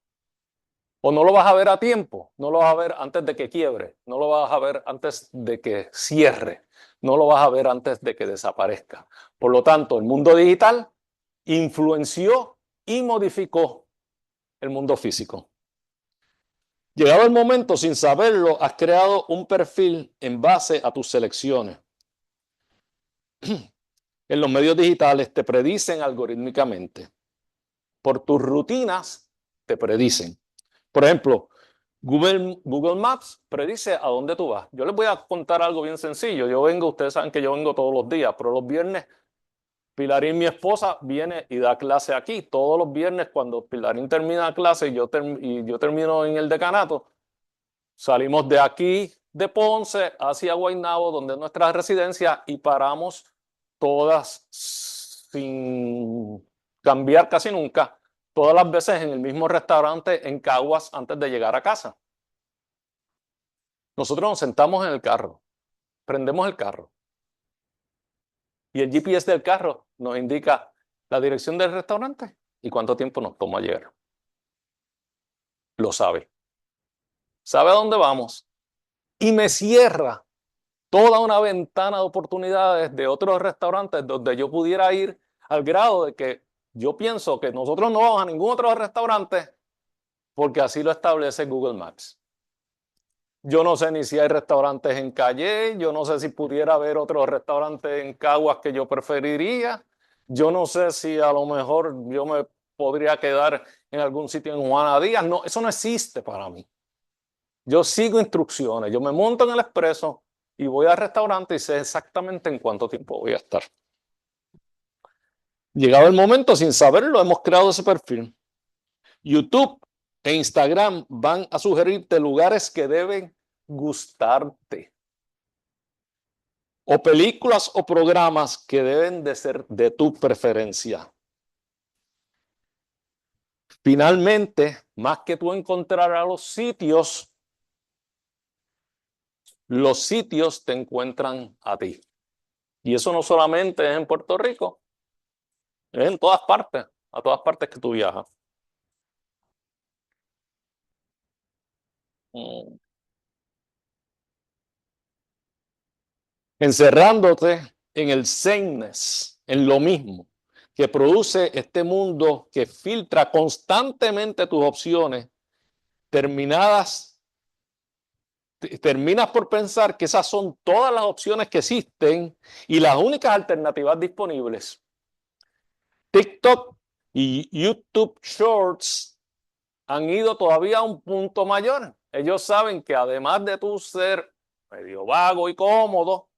O no lo vas a ver a tiempo, no lo vas a ver antes de que quiebre, no lo vas a ver antes de que cierre, no lo vas a ver antes de que desaparezca. Por lo tanto, el mundo digital influenció y modificó el mundo físico. Llegado el momento, sin saberlo, has creado un perfil en base a tus selecciones. En los medios digitales te predicen algorítmicamente. Por tus rutinas te predicen. Por ejemplo, Google Maps predice a dónde tú vas. Yo les voy a contar algo bien sencillo. Ustedes saben que yo vengo todos los días, pero los viernes Pilarín, mi esposa, viene y da clase aquí. Todos los viernes cuando Pilarín termina la clase y yo termino en el decanato, salimos de aquí, de Ponce, hacia Guaynabo, donde es nuestra residencia, y paramos todas sin cambiar casi nunca, todas las veces en el mismo restaurante en Caguas antes de llegar a casa. Nosotros nos sentamos en el carro, prendemos el carro y el GPS del carro nos indica la dirección del restaurante y cuánto tiempo nos toma llegar. Lo sabe. Sabe a dónde vamos y me cierra toda una ventana de oportunidades de otros restaurantes donde yo pudiera ir, al grado de que yo pienso que nosotros no vamos a ningún otro restaurante porque así lo establece Google Maps. Yo no sé ni si hay restaurantes en Calle, yo no sé si pudiera haber otros restaurantes en Caguas que yo preferiría, yo no sé si a lo mejor yo me podría quedar en algún sitio en Juana Díaz. No, eso no existe para mí. Yo sigo instrucciones, yo me monto en el expreso y voy al restaurante y sé exactamente en cuánto tiempo voy a estar. Llegado el momento, sin saberlo, hemos creado ese perfil. YouTube e Instagram van a sugerirte lugares que deben gustarte. O películas o programas que deben de ser de tu preferencia. Finalmente, más que tú encontrar a los sitios te encuentran a ti. Y eso no solamente es en Puerto Rico, es en todas partes, a todas partes que tú viajas. Encerrándote en el sameness, en lo mismo, que produce este mundo que filtra constantemente tus opciones, terminas por pensar que esas son todas las opciones que existen y las únicas alternativas disponibles. TikTok y YouTube Shorts han ido todavía a un punto mayor. Ellos saben que además de tú ser medio vago y cómodo,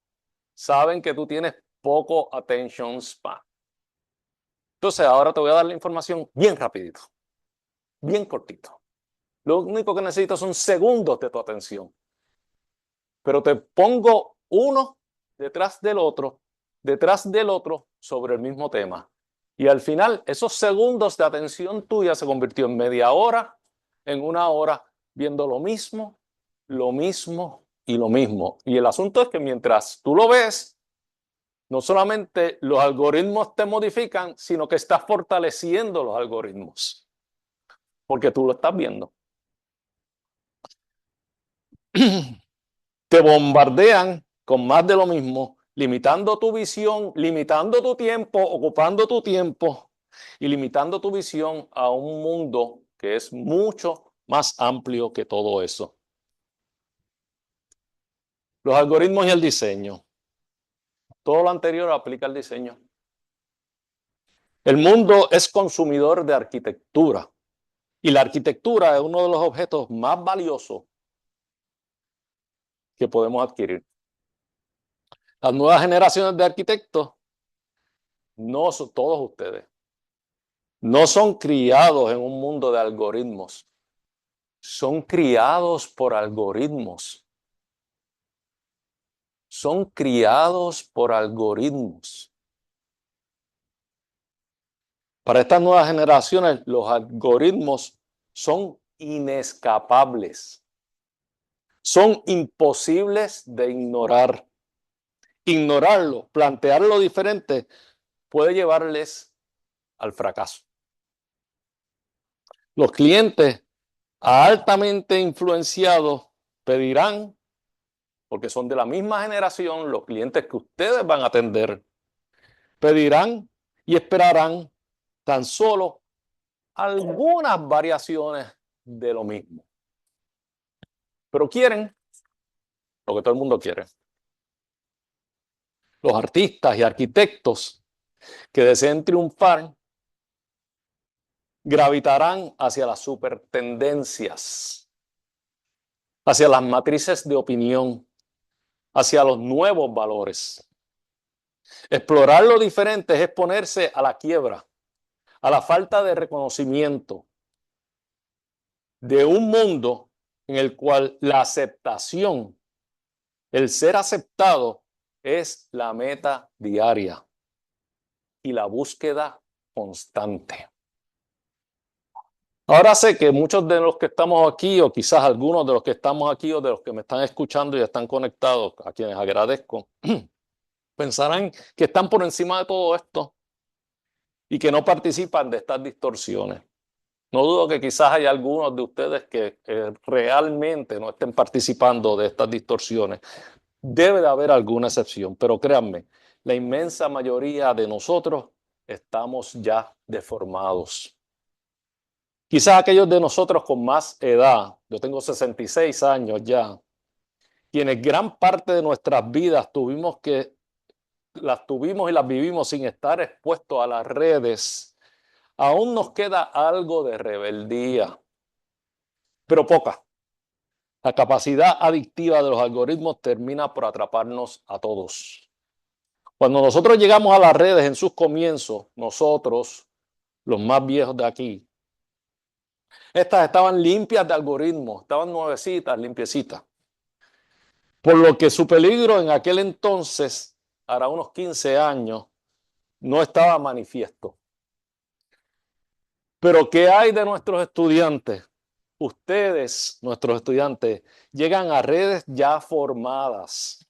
saben que tú tienes poco attention span. Entonces ahora te voy a dar la información bien rapidito, bien cortito. Lo único que necesito son segundos de tu atención. Pero te pongo uno detrás del otro sobre el mismo tema. Y al final, esos segundos de atención tuya se convirtió en media hora, en una hora, viendo lo mismo y lo mismo. Y el asunto es que mientras tú lo ves, no solamente los algoritmos te modifican, sino que estás fortaleciendo los algoritmos. Porque tú lo estás viendo. Te bombardean con más de lo mismo, limitando tu visión, limitando tu tiempo, ocupando tu tiempo y limitando tu visión a un mundo que es mucho más amplio que todo eso. Los algoritmos y el diseño. Todo lo anterior aplica al diseño. El mundo es consumidor de arquitectura y la arquitectura es uno de los objetos más valiosos que podemos adquirir. Las nuevas generaciones de arquitectos, no son todos ustedes, no son criados en un mundo de algoritmos, son criados por algoritmos. Son criados por algoritmos. Para estas nuevas generaciones, los algoritmos son inescapables. Son imposibles de ignorar. Ignorarlo, plantearlo diferente, puede llevarles al fracaso. Los clientes altamente influenciados pedirán, porque son de la misma generación, los clientes que ustedes van a atender, pedirán y esperarán tan solo algunas variaciones de lo mismo. Pero quieren lo que todo el mundo quiere. Los artistas y arquitectos que deseen triunfar gravitarán hacia las supertendencias, hacia las matrices de opinión, hacia los nuevos valores. Explorar lo diferente es exponerse a la quiebra, a la falta de reconocimiento de un mundo en el cual la aceptación, el ser aceptado, es la meta diaria y la búsqueda constante. Ahora sé que muchos de los que estamos aquí, o quizás algunos de los que estamos aquí, o de los que me están escuchando y están conectados, a quienes agradezco, pensarán que están por encima de todo esto y que no participan de estas distorsiones. No dudo que quizás hay algunos de ustedes que realmente no estén participando de estas distorsiones. Debe de haber alguna excepción, pero créanme, la inmensa mayoría de nosotros estamos ya deformados. Quizás aquellos de nosotros con más edad, yo tengo 66 años ya, quienes gran parte de nuestras vidas las tuvimos y las vivimos sin estar expuestos a las redes, aún nos queda algo de rebeldía, pero poca. La capacidad adictiva de los algoritmos termina por atraparnos a todos. Cuando nosotros llegamos a las redes en sus comienzos, nosotros, los más viejos de aquí, estas estaban limpias de algoritmos, estaban nuevecitas, limpiecitas. Por lo que su peligro en aquel entonces, hará unos 15 años, no estaba manifiesto. Pero ¿qué hay de nuestros estudiantes? Ustedes, nuestros estudiantes, llegan a redes ya formadas,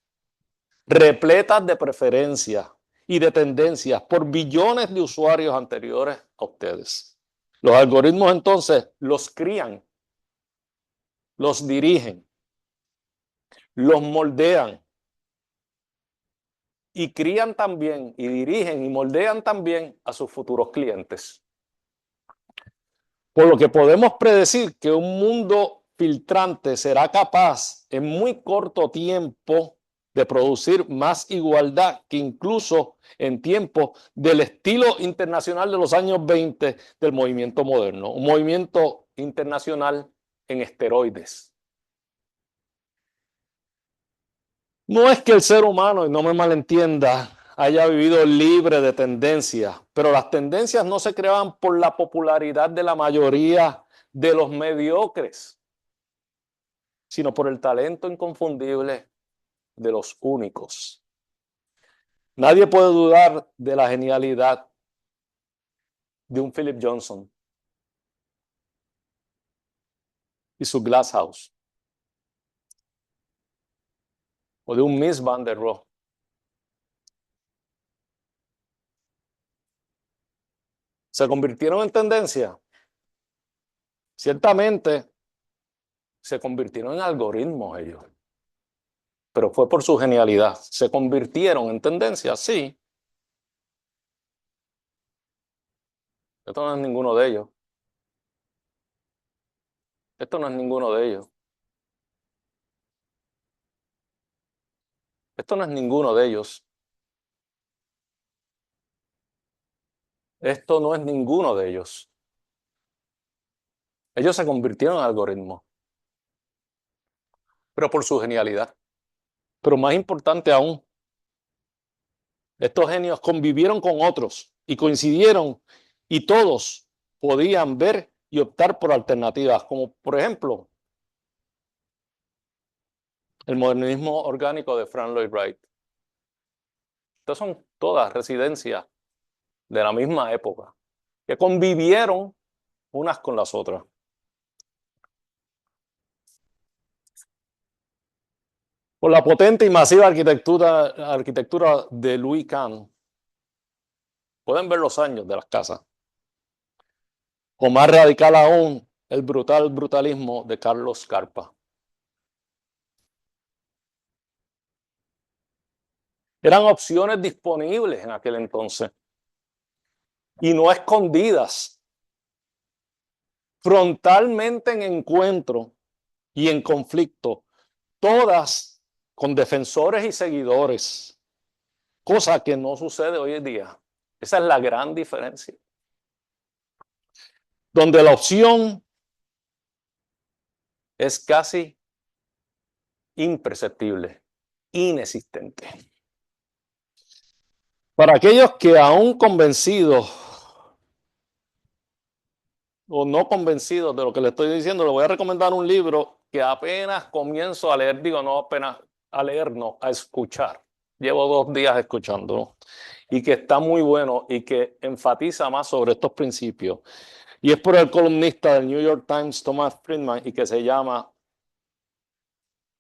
repletas de preferencias y de tendencias por billones de usuarios anteriores a ustedes. Los algoritmos entonces los crían, los dirigen, los moldean y crían también y dirigen y moldean también a sus futuros clientes. Por lo que podemos predecir que un mundo filtrante será capaz en muy corto tiempo de producir más igualdad que incluso en tiempos del estilo internacional de los años 20 del movimiento moderno, un movimiento internacional en esteroides. No es que el ser humano, y no me malentienda, haya vivido libre de tendencias, pero las tendencias no se creaban por la popularidad de la mayoría de los mediocres, sino por el talento inconfundible de los únicos. Nadie puede dudar de la genialidad de un Philip Johnson y su Glass House, o de un Mies van der Rohe. ¿Se convirtieron en tendencia? Ciertamente se convirtieron en algoritmos ellos. pero fue por su genialidad. ¿Se convirtieron en tendencia? Sí. Esto no es ninguno de ellos. Esto no es ninguno de ellos. Esto no es ninguno de ellos. Esto no es ninguno de ellos. Ellos se convirtieron en algoritmos, pero por su genialidad. Pero más importante aún, estos genios convivieron con otros y coincidieron y todos podían ver y optar por alternativas, como por ejemplo el modernismo orgánico de Frank Lloyd Wright. Estas son todas residencias de la misma época, que convivieron unas con las otras. Por la potente y masiva arquitectura de Louis Kahn, pueden ver los años de las casas. O más radical aún, el brutalismo de Carlos Scarpa. Eran opciones disponibles en aquel entonces y no escondidas, frontalmente en encuentro y en conflicto, todas con defensores y seguidores, cosa que no sucede hoy en día. Esa es la gran diferencia. Donde la opción es casi imperceptible, inexistente. Para aquellos que aún convencidos o no convencidos de lo que le estoy diciendo, le voy a recomendar un libro que apenas comienzo a leer, digo, no apenas a leer, no, a escuchar. Llevo 2 días escuchando y que está muy bueno y que enfatiza más sobre estos principios. Y es por el columnista del New York Times, Thomas Friedman, y que se llama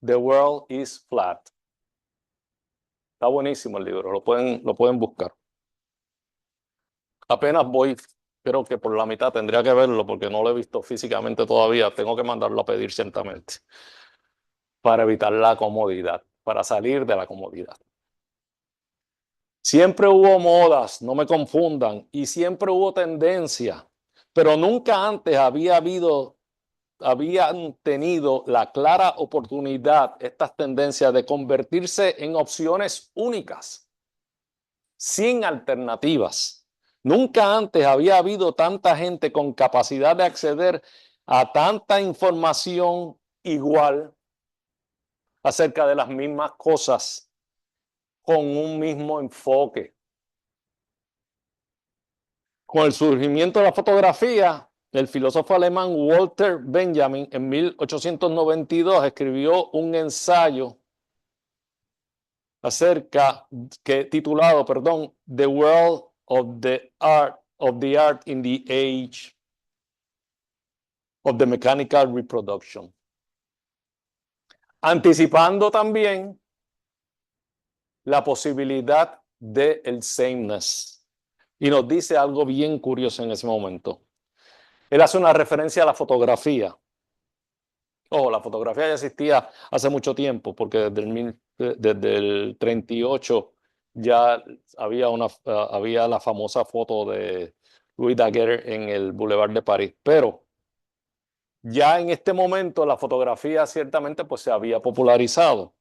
The World is Flat. Está buenísimo el libro, lo pueden buscar. Apenas voy, creo que por la mitad tendría que verlo porque no lo he visto físicamente todavía. Tengo que mandarlo a pedir ciertamente para evitar la comodidad, para salir de la comodidad. Siempre hubo modas, no me confundan, y siempre hubo tendencia, pero nunca antes habían tenido la clara oportunidad estas tendencias de convertirse en opciones únicas, sin alternativas. Nunca antes había habido tanta gente con capacidad de acceder a tanta información igual acerca de las mismas cosas con un mismo enfoque. Con el surgimiento de la fotografía, el filósofo alemán Walter Benjamin en 1892 escribió un ensayo titulado, The World of the Art in the Age of the Mechanical Reproduction. Anticipando también la posibilidad del sameness. Y nos dice algo bien curioso en ese momento. Él hace una referencia a la fotografía. La fotografía ya existía hace mucho tiempo, porque desde el 38 ya había la famosa foto de Louis Daguerre en el Boulevard de París. Pero ya en este momento la fotografía ciertamente pues, se había popularizado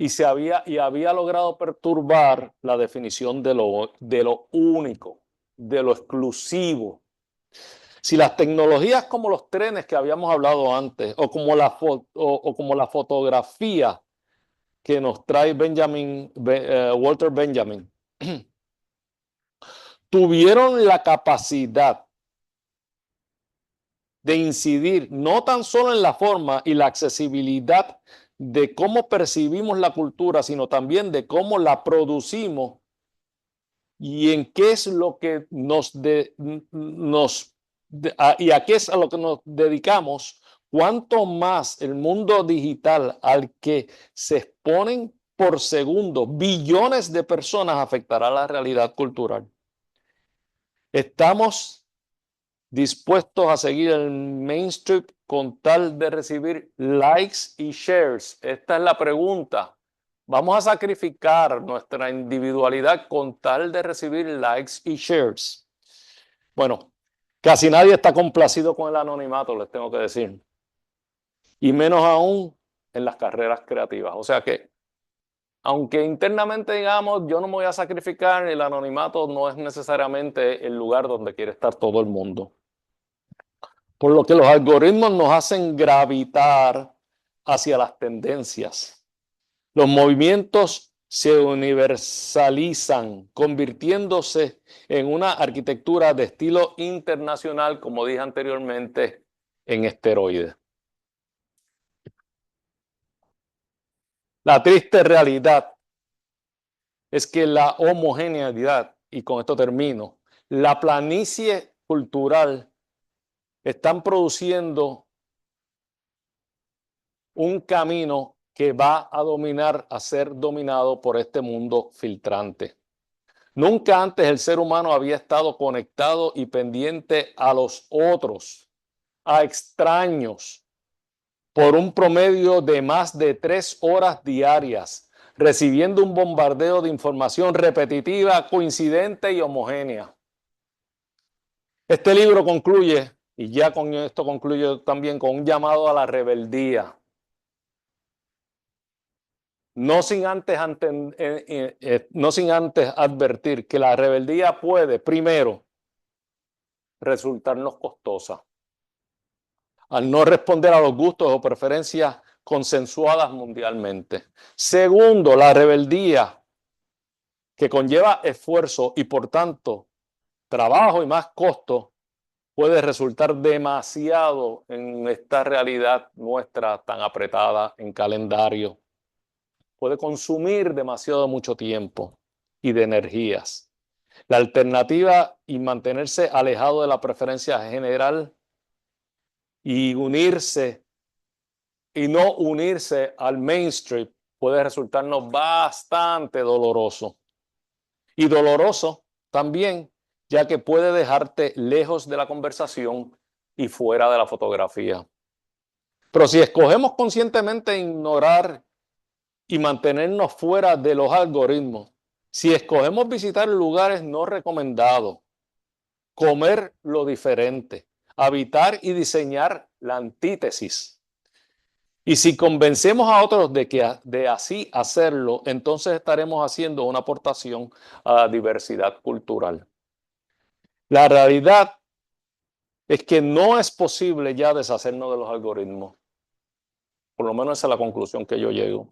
y había logrado perturbar la definición de lo único, de lo exclusivo. Si las tecnologías como los trenes que habíamos hablado antes, o como la fotografía que nos trae Walter Benjamin, tuvieron la capacidad de incidir no tan solo en la forma y la accesibilidad de cómo percibimos la cultura, sino también de cómo la producimos y en qué es lo que y a qué es a lo que nos dedicamos, cuanto más el mundo digital al que se exponen por segundo billones de personas afectará la realidad cultural. Estamos dispuestos a seguir el mainstream con tal de recibir likes y shares? Esta es la pregunta. ¿Vamos a sacrificar nuestra individualidad con tal de recibir likes y shares? Bueno, casi nadie está complacido con el anonimato, les tengo que decir. Y menos aún en las carreras creativas. O sea que, aunque internamente digamos, yo no me voy a sacrificar, el anonimato no es necesariamente el lugar donde quiere estar todo el mundo. Por lo que los algoritmos nos hacen gravitar hacia las tendencias. Los movimientos se universalizan, convirtiéndose en una arquitectura de estilo internacional, como dije anteriormente, en esteroides. La triste realidad es que la homogeneidad, y con esto termino, la planicie cultural están produciendo un camino que va a dominar, a ser dominado por este mundo filtrante. Nunca antes el ser humano había estado conectado y pendiente a los otros, a extraños, por un promedio de más de 3 horas diarias, recibiendo un bombardeo de información repetitiva, coincidente y homogénea. Este libro concluye, y ya con esto concluyo también, con un llamado a la rebeldía. No sin antes advertir que la rebeldía puede, primero, resultarnos costosa, al no responder a los gustos o preferencias consensuadas mundialmente. Segundo, la rebeldía, que conlleva esfuerzo y por tanto trabajo y más costo, puede resultar demasiado en esta realidad nuestra tan apretada en calendario. Puede consumir demasiado mucho tiempo y de energías. La alternativa y mantenerse alejado de la preferencia general y unirse y no unirse al mainstream puede resultarnos bastante doloroso. Y doloroso también, ya que puede dejarte lejos de la conversación y fuera de la fotografía. Pero si escogemos conscientemente ignorar y mantenernos fuera de los algoritmos, si escogemos visitar lugares no recomendados, comer lo diferente, habitar y diseñar la antítesis, y si convencemos a otros de así hacerlo, entonces estaremos haciendo una aportación a la diversidad cultural. La realidad es que no es posible ya deshacernos de los algoritmos. Por lo menos esa es la conclusión que yo llego.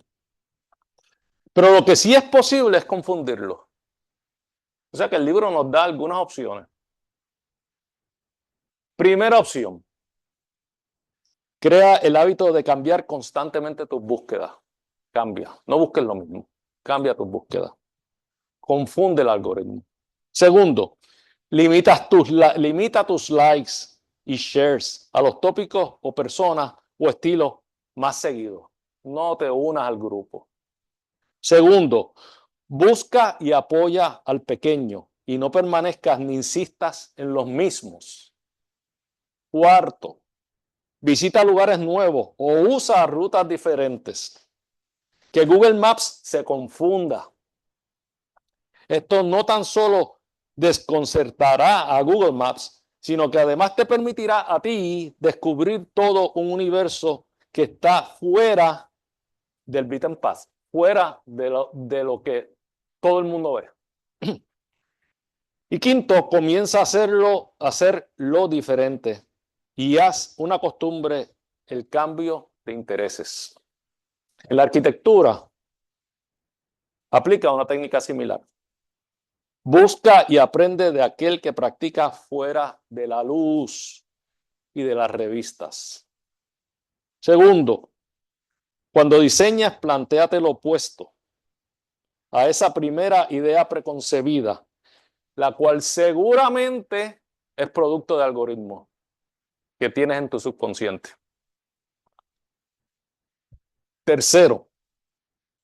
Pero lo que sí es posible es confundirlos. O sea que el libro nos da algunas opciones. Primera opción. Crea el hábito de cambiar constantemente tus búsquedas. Cambia. No busques lo mismo. Cambia tus búsquedas. Confunde el algoritmo. Segundo, limita tus likes y shares a los tópicos o personas o estilos más seguidos. No te unas al grupo. Segundo, busca y apoya al pequeño y no permanezcas ni insistas en los mismos. Cuarto, visita lugares nuevos o usa rutas diferentes. Que Google Maps se confunda. Esto no tan solo desconcertará a Google Maps, sino que además te permitirá a ti descubrir todo un universo que está fuera del beaten path, fuera de lo que todo el mundo ve. Y quinto, comienza a hacerlo diferente y haz una costumbre el cambio de intereses. En la arquitectura, aplica una técnica similar. Busca y aprende de aquel que practica fuera de la luz y de las revistas. Segundo, cuando diseñas, plantéate lo opuesto a esa primera idea preconcebida, la cual seguramente es producto de algoritmos que tienes en tu subconsciente. Tercero,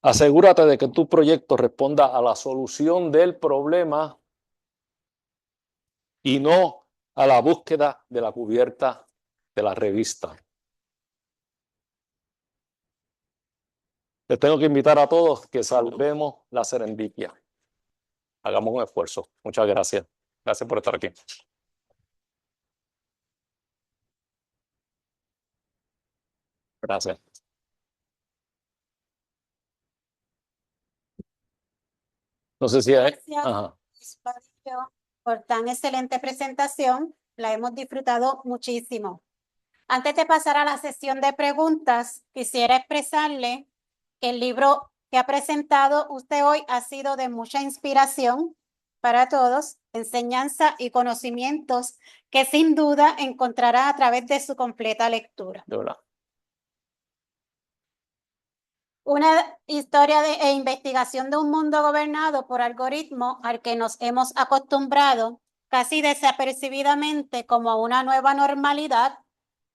asegúrate de que tu proyecto responda a la solución del problema y no a la búsqueda de la cubierta de la revista. Les tengo que invitar a todos que salvemos la serendipia. Hagamos un esfuerzo. Muchas gracias. Gracias por estar aquí. Gracias. No sé si hay... Gracias, Ajá. Luis Vadillo, por tan excelente presentación. La hemos disfrutado muchísimo. Antes de pasar a la sesión de preguntas, quisiera expresarle que el libro que ha presentado usted hoy ha sido de mucha inspiración para todos, enseñanza y conocimientos que sin duda encontrará a través de su completa lectura. De verdad. Una historia e investigación de un mundo gobernado por algoritmos al que nos hemos acostumbrado casi desapercibidamente como una nueva normalidad.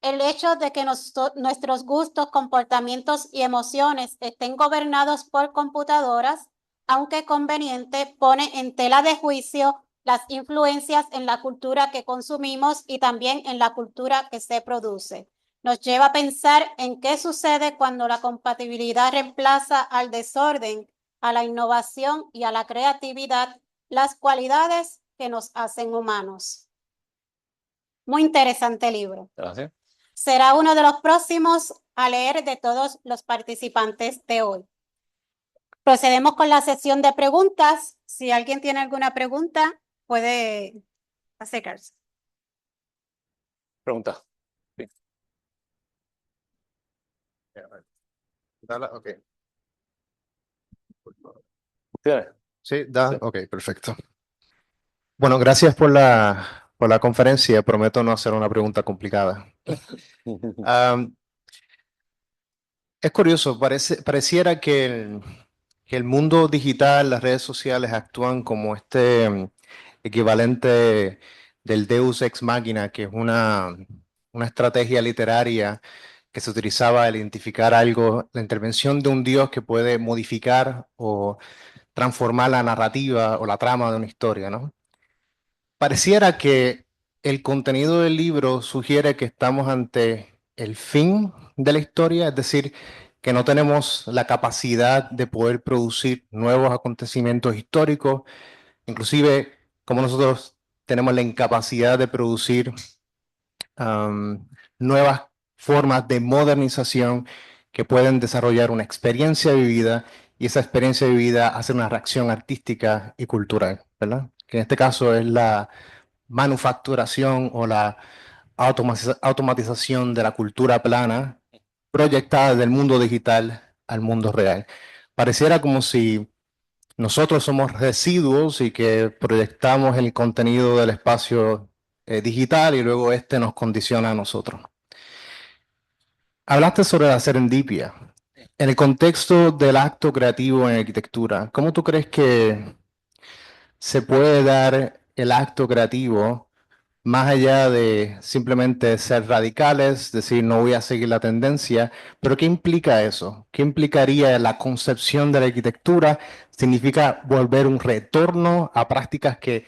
El hecho de que nuestros gustos, comportamientos y emociones estén gobernados por computadoras, aunque conveniente, pone en tela de juicio las influencias en la cultura que consumimos y también en la cultura que se produce. Nos lleva a pensar en qué sucede cuando la compatibilidad reemplaza al desorden, a la innovación y a la creatividad, las cualidades que nos hacen humanos. Muy interesante libro. Gracias. Será uno de los próximos a leer de todos los participantes de hoy. Procedemos con la sesión de preguntas. Si alguien tiene alguna pregunta, puede acercarse. Pregunta. Sí. Ok. ¿Tienes? Sí, da. Sí. Ok, perfecto. Bueno, gracias por la conferencia. Prometo no hacer una pregunta complicada. Es curioso, pareciera que el mundo digital, las redes sociales actúan como este equivalente del Deus ex machina, que es una estrategia literaria que se utilizaba al identificar algo, la intervención de un Dios que puede modificar o transformar la narrativa o la trama de una historia, ¿no? Pareciera que el contenido del libro sugiere que estamos ante el fin de la historia, es decir, que no tenemos la capacidad de poder producir nuevos acontecimientos históricos, inclusive como nosotros tenemos la incapacidad de producir nuevas formas de modernización que pueden desarrollar una experiencia vivida y esa experiencia vivida hace una reacción artística y cultural, ¿verdad? Que en este caso es la manufacturación o la automatización de la cultura plana proyectada del mundo digital al mundo real. Pareciera como si nosotros somos residuos y que proyectamos el contenido del espacio digital y luego este nos condiciona a nosotros. Hablaste sobre la serendipia. En el contexto del acto creativo en arquitectura, ¿cómo tú crees que se puede dar el acto creativo más allá de simplemente ser radicales, decir no voy a seguir la tendencia, pero qué implica eso? ¿Qué implicaría la concepción de la arquitectura? ¿Significa volver un retorno a prácticas que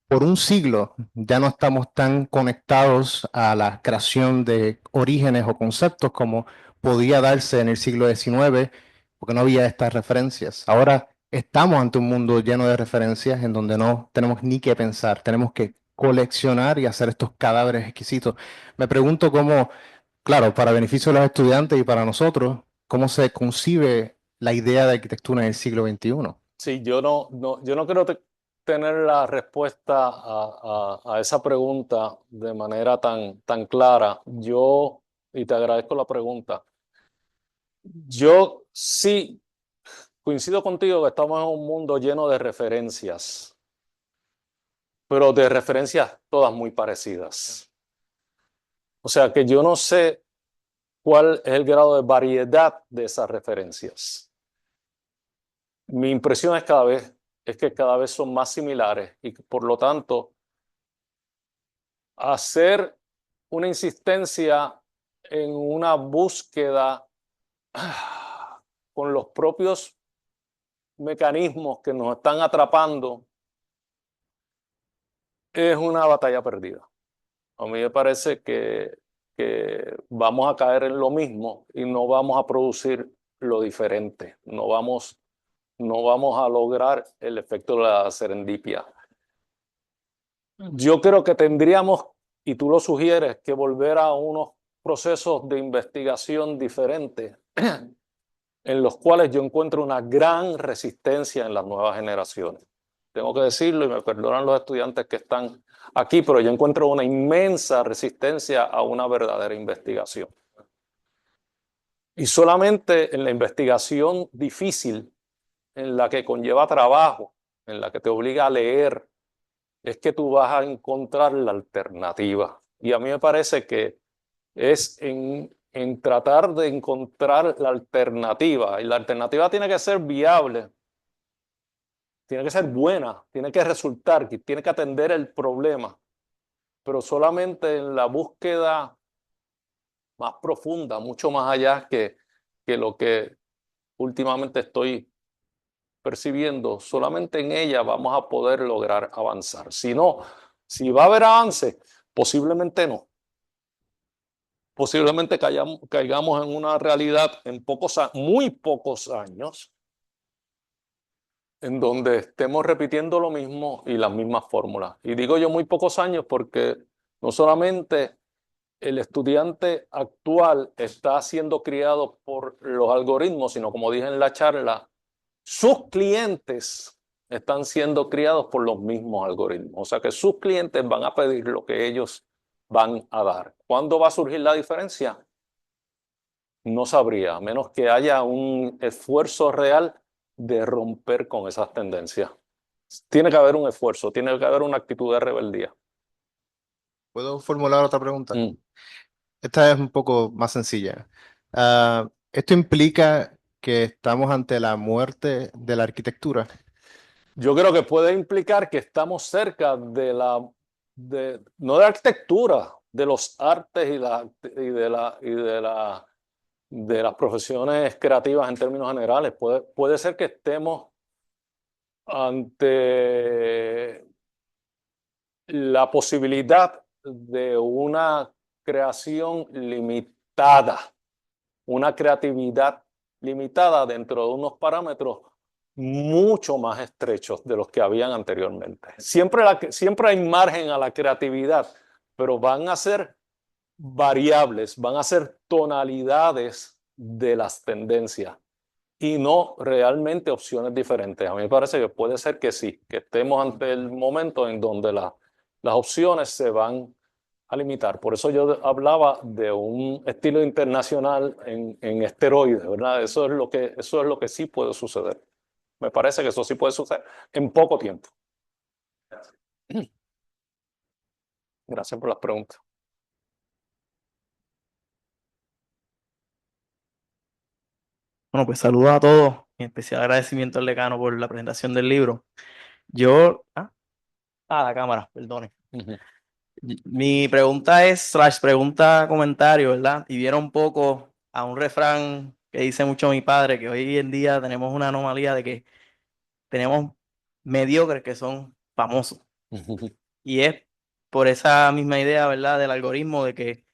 por un siglo ya no estamos tan conectados a la creación de orígenes o conceptos como podía darse en el siglo XIX, porque no había estas referencias? Ahora estamos ante un mundo lleno de referencias en donde no tenemos ni que pensar, tenemos que coleccionar y hacer estos cadáveres exquisitos. Me pregunto cómo, claro, para beneficio de los estudiantes y para nosotros, cómo se concibe la idea de arquitectura en el siglo XXI. Sí, yo no creo tener la respuesta a esa pregunta de manera tan clara. Y te agradezco la pregunta. Yo sí coincido contigo que estamos en un mundo lleno de referencias, pero de referencias todas muy parecidas. O sea que yo no sé cuál es el grado de variedad de esas referencias. Mi impresión es que cada vez son más similares y por lo tanto hacer una insistencia en una búsqueda con los propios mecanismos que nos están atrapando es una batalla perdida. A mí me parece que vamos a caer en lo mismo y no vamos a producir lo diferente. No vamos a lograr el efecto de la serendipia. Yo creo que tendríamos, y tú lo sugieres, que volver a unos procesos de investigación diferentes en los cuales yo encuentro una gran resistencia en las nuevas generaciones. Tengo que decirlo y me perdonan los estudiantes que están aquí, pero yo encuentro una inmensa resistencia a una verdadera investigación. Y solamente en la investigación difícil, en la que conlleva trabajo, en la que te obliga a leer, es que tú vas a encontrar la alternativa. Y a mí me parece que es en tratar de encontrar la alternativa. Y la alternativa tiene que ser viable, tiene que ser buena, tiene que resultar, tiene que atender el problema. Pero solamente en la búsqueda más profunda, mucho más allá que lo que últimamente estoy percibiendo, solamente en ella vamos a poder lograr avanzar. Si no, si va a haber avance, posiblemente no. Posiblemente caigamos en una realidad en muy pocos años, en donde estemos repitiendo lo mismo y las mismas fórmulas. Y digo yo muy pocos años porque no solamente el estudiante actual está siendo criado por los algoritmos, sino como dije en la charla, sus clientes están siendo criados por los mismos algoritmos. O sea que sus clientes van a pedir lo que ellos van a dar. ¿Cuándo va a surgir la diferencia? No sabría, a menos que haya un esfuerzo real de romper con esas tendencias. Tiene que haber un esfuerzo, tiene que haber una actitud de rebeldía. ¿Puedo formular otra pregunta? Mm. Esta es un poco más sencilla. ¿Esto implica que estamos ante la muerte de la arquitectura? Yo creo que puede implicar que estamos cerca no de la arquitectura, de los artes de las profesiones creativas en términos generales. Puede ser que estemos ante la posibilidad de una creación limitada, una creatividad limitada dentro de unos parámetros mucho más estrechos de los que habían anteriormente. Siempre hay margen a la creatividad, pero van a ser variables, van a ser tonalidades de las tendencias y no realmente opciones diferentes. A mí me parece que puede ser que sí, que estemos ante el momento en donde las opciones se van a limitar. Por eso yo hablaba de un estilo internacional en esteroides, ¿verdad? Eso es lo que sí puede suceder. Me parece que eso sí puede suceder en poco tiempo. Gracias por las preguntas. Bueno, pues saludos a todos, en especial agradecimiento al decano por la presentación del libro. La cámara, perdone. Mi pregunta es, pregunta, comentario, ¿verdad? Y viene un poco a un refrán que dice mucho mi padre, que hoy en día tenemos una anomalía de que tenemos mediocres que son famosos. Y es por esa misma idea, ¿verdad? Del algoritmo, de que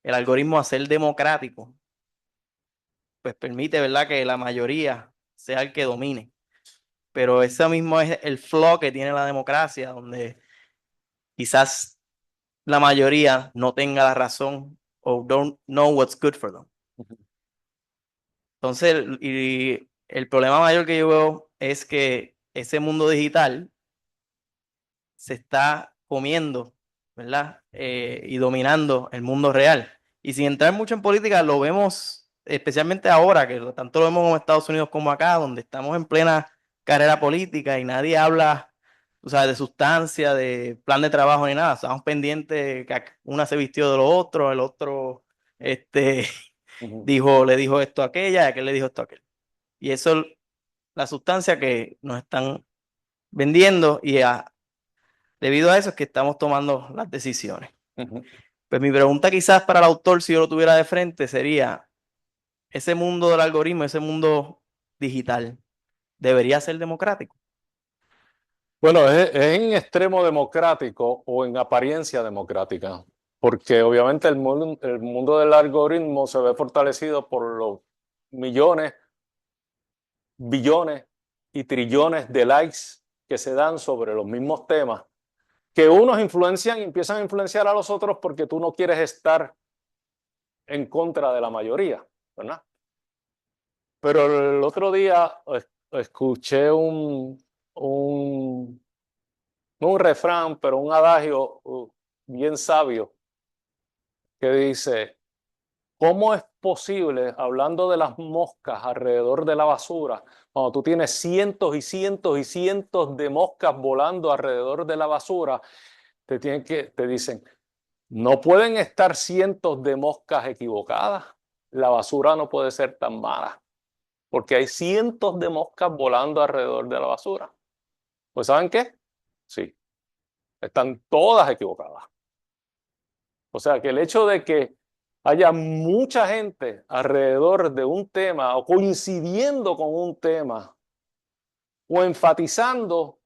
el algoritmo, a ser democrático, pues permite, ¿verdad?, que la mayoría sea el que domine. Pero ese mismo es el flaw que tiene la democracia, donde quizás la mayoría no tenga la razón o don't know what's good for them. Entonces, y el problema mayor que yo veo es que ese mundo digital se está comiendo, ¿verdad? Y dominando el mundo real. Y sin entrar mucho en política, lo vemos especialmente ahora, que tanto lo vemos en Estados Unidos como acá, donde estamos en plena carrera política y nadie habla, o sea, de sustancia, de plan de trabajo ni nada. Estamos pendientes que una se vistió de lo otro, el otro le dijo esto a aquella, y aquel le dijo esto a aquel. Y eso es la sustancia que nos están vendiendo y debido a eso es que estamos tomando las decisiones. Pues mi pregunta quizás para el autor, si yo lo tuviera de frente, sería, ese mundo del algoritmo, ese mundo digital, ¿debería ser democrático? Bueno, es en extremo democrático o en apariencia democrática. porque obviamente el mundo del algoritmo se ve fortalecido por los millones, billones y trillones de likes que se dan sobre los mismos temas, que unos influencian y empiezan a influenciar a los otros porque tú no quieres estar en contra de la mayoría, ¿verdad? Pero el otro día escuché no un refrán, pero un adagio bien sabio que dice: ¿cómo es posible, hablando de las moscas alrededor de la basura, cuando tú tienes cientos y cientos y cientos de moscas volando alrededor de la basura, te dicen, no pueden estar cientos de moscas equivocadas, la basura no puede ser tan mala, porque hay cientos de moscas volando alrededor de la basura? Pues ¿saben qué? Sí, están todas equivocadas. O sea que el hecho de que haya mucha gente alrededor de un tema o coincidiendo con un tema o enfatizando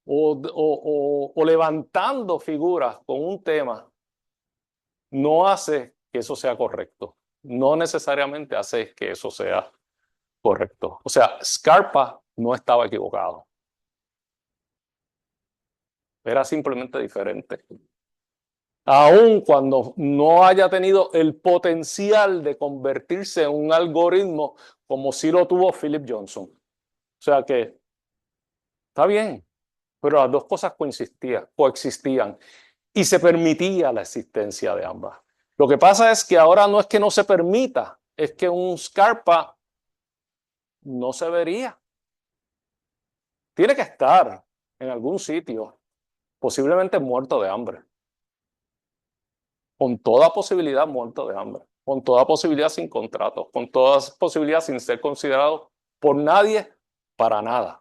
o levantando figuras con un tema no hace que eso sea correcto. No necesariamente hace que eso sea correcto. O sea, Scarpa no estaba equivocado. Era simplemente diferente. Aun cuando no haya tenido el potencial de convertirse en un algoritmo como sí lo tuvo Philip Johnson. O sea que está bien, pero las dos cosas coexistían y se permitía la existencia de ambas. Lo que pasa es que ahora no es que no se permita, es que un Scarpa no se vería. Tiene que estar en algún sitio, posiblemente muerto de hambre. Con toda posibilidad muerto de hambre, con toda posibilidad sin contrato, con toda posibilidad sin ser considerado por nadie para nada.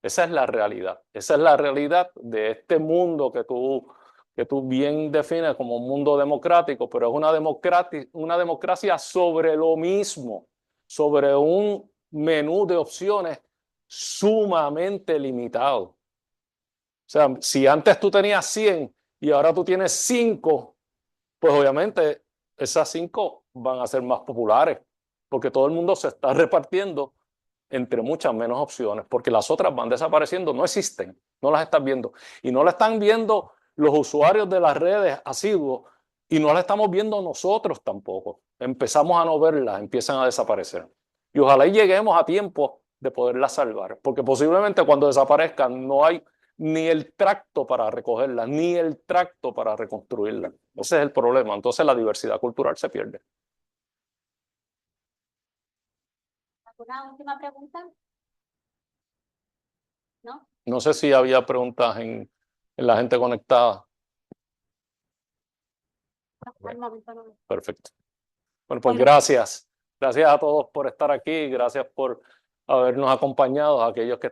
Esa es la realidad. Esa es la realidad de este mundo que tú bien defines como un mundo democrático, pero es una democracia sobre lo mismo, sobre un menú de opciones sumamente limitado. O sea, si antes tú tenías 100 y ahora tú tienes 5, pues obviamente esas 5 van a ser más populares, porque todo el mundo se está repartiendo entre muchas menos opciones, porque las otras van desapareciendo, no existen, no las están viendo. Y no las están viendo los usuarios de las redes asiduos, y no las estamos viendo nosotros tampoco. Empezamos a no verlas, empiezan a desaparecer. Y ojalá y lleguemos a tiempo de poderlas salvar, porque posiblemente cuando desaparezcan no hay ni el tracto para recogerlas, ni el tracto para reconstruirlas. Ese es el problema. Entonces la diversidad cultural se pierde. ¿Alguna última pregunta? ¿No? No sé si había preguntas en la gente conectada. Al momento no. Perfecto. Bueno, pues gracias. Gracias a todos por estar aquí. Gracias por habernos acompañado, a aquellos que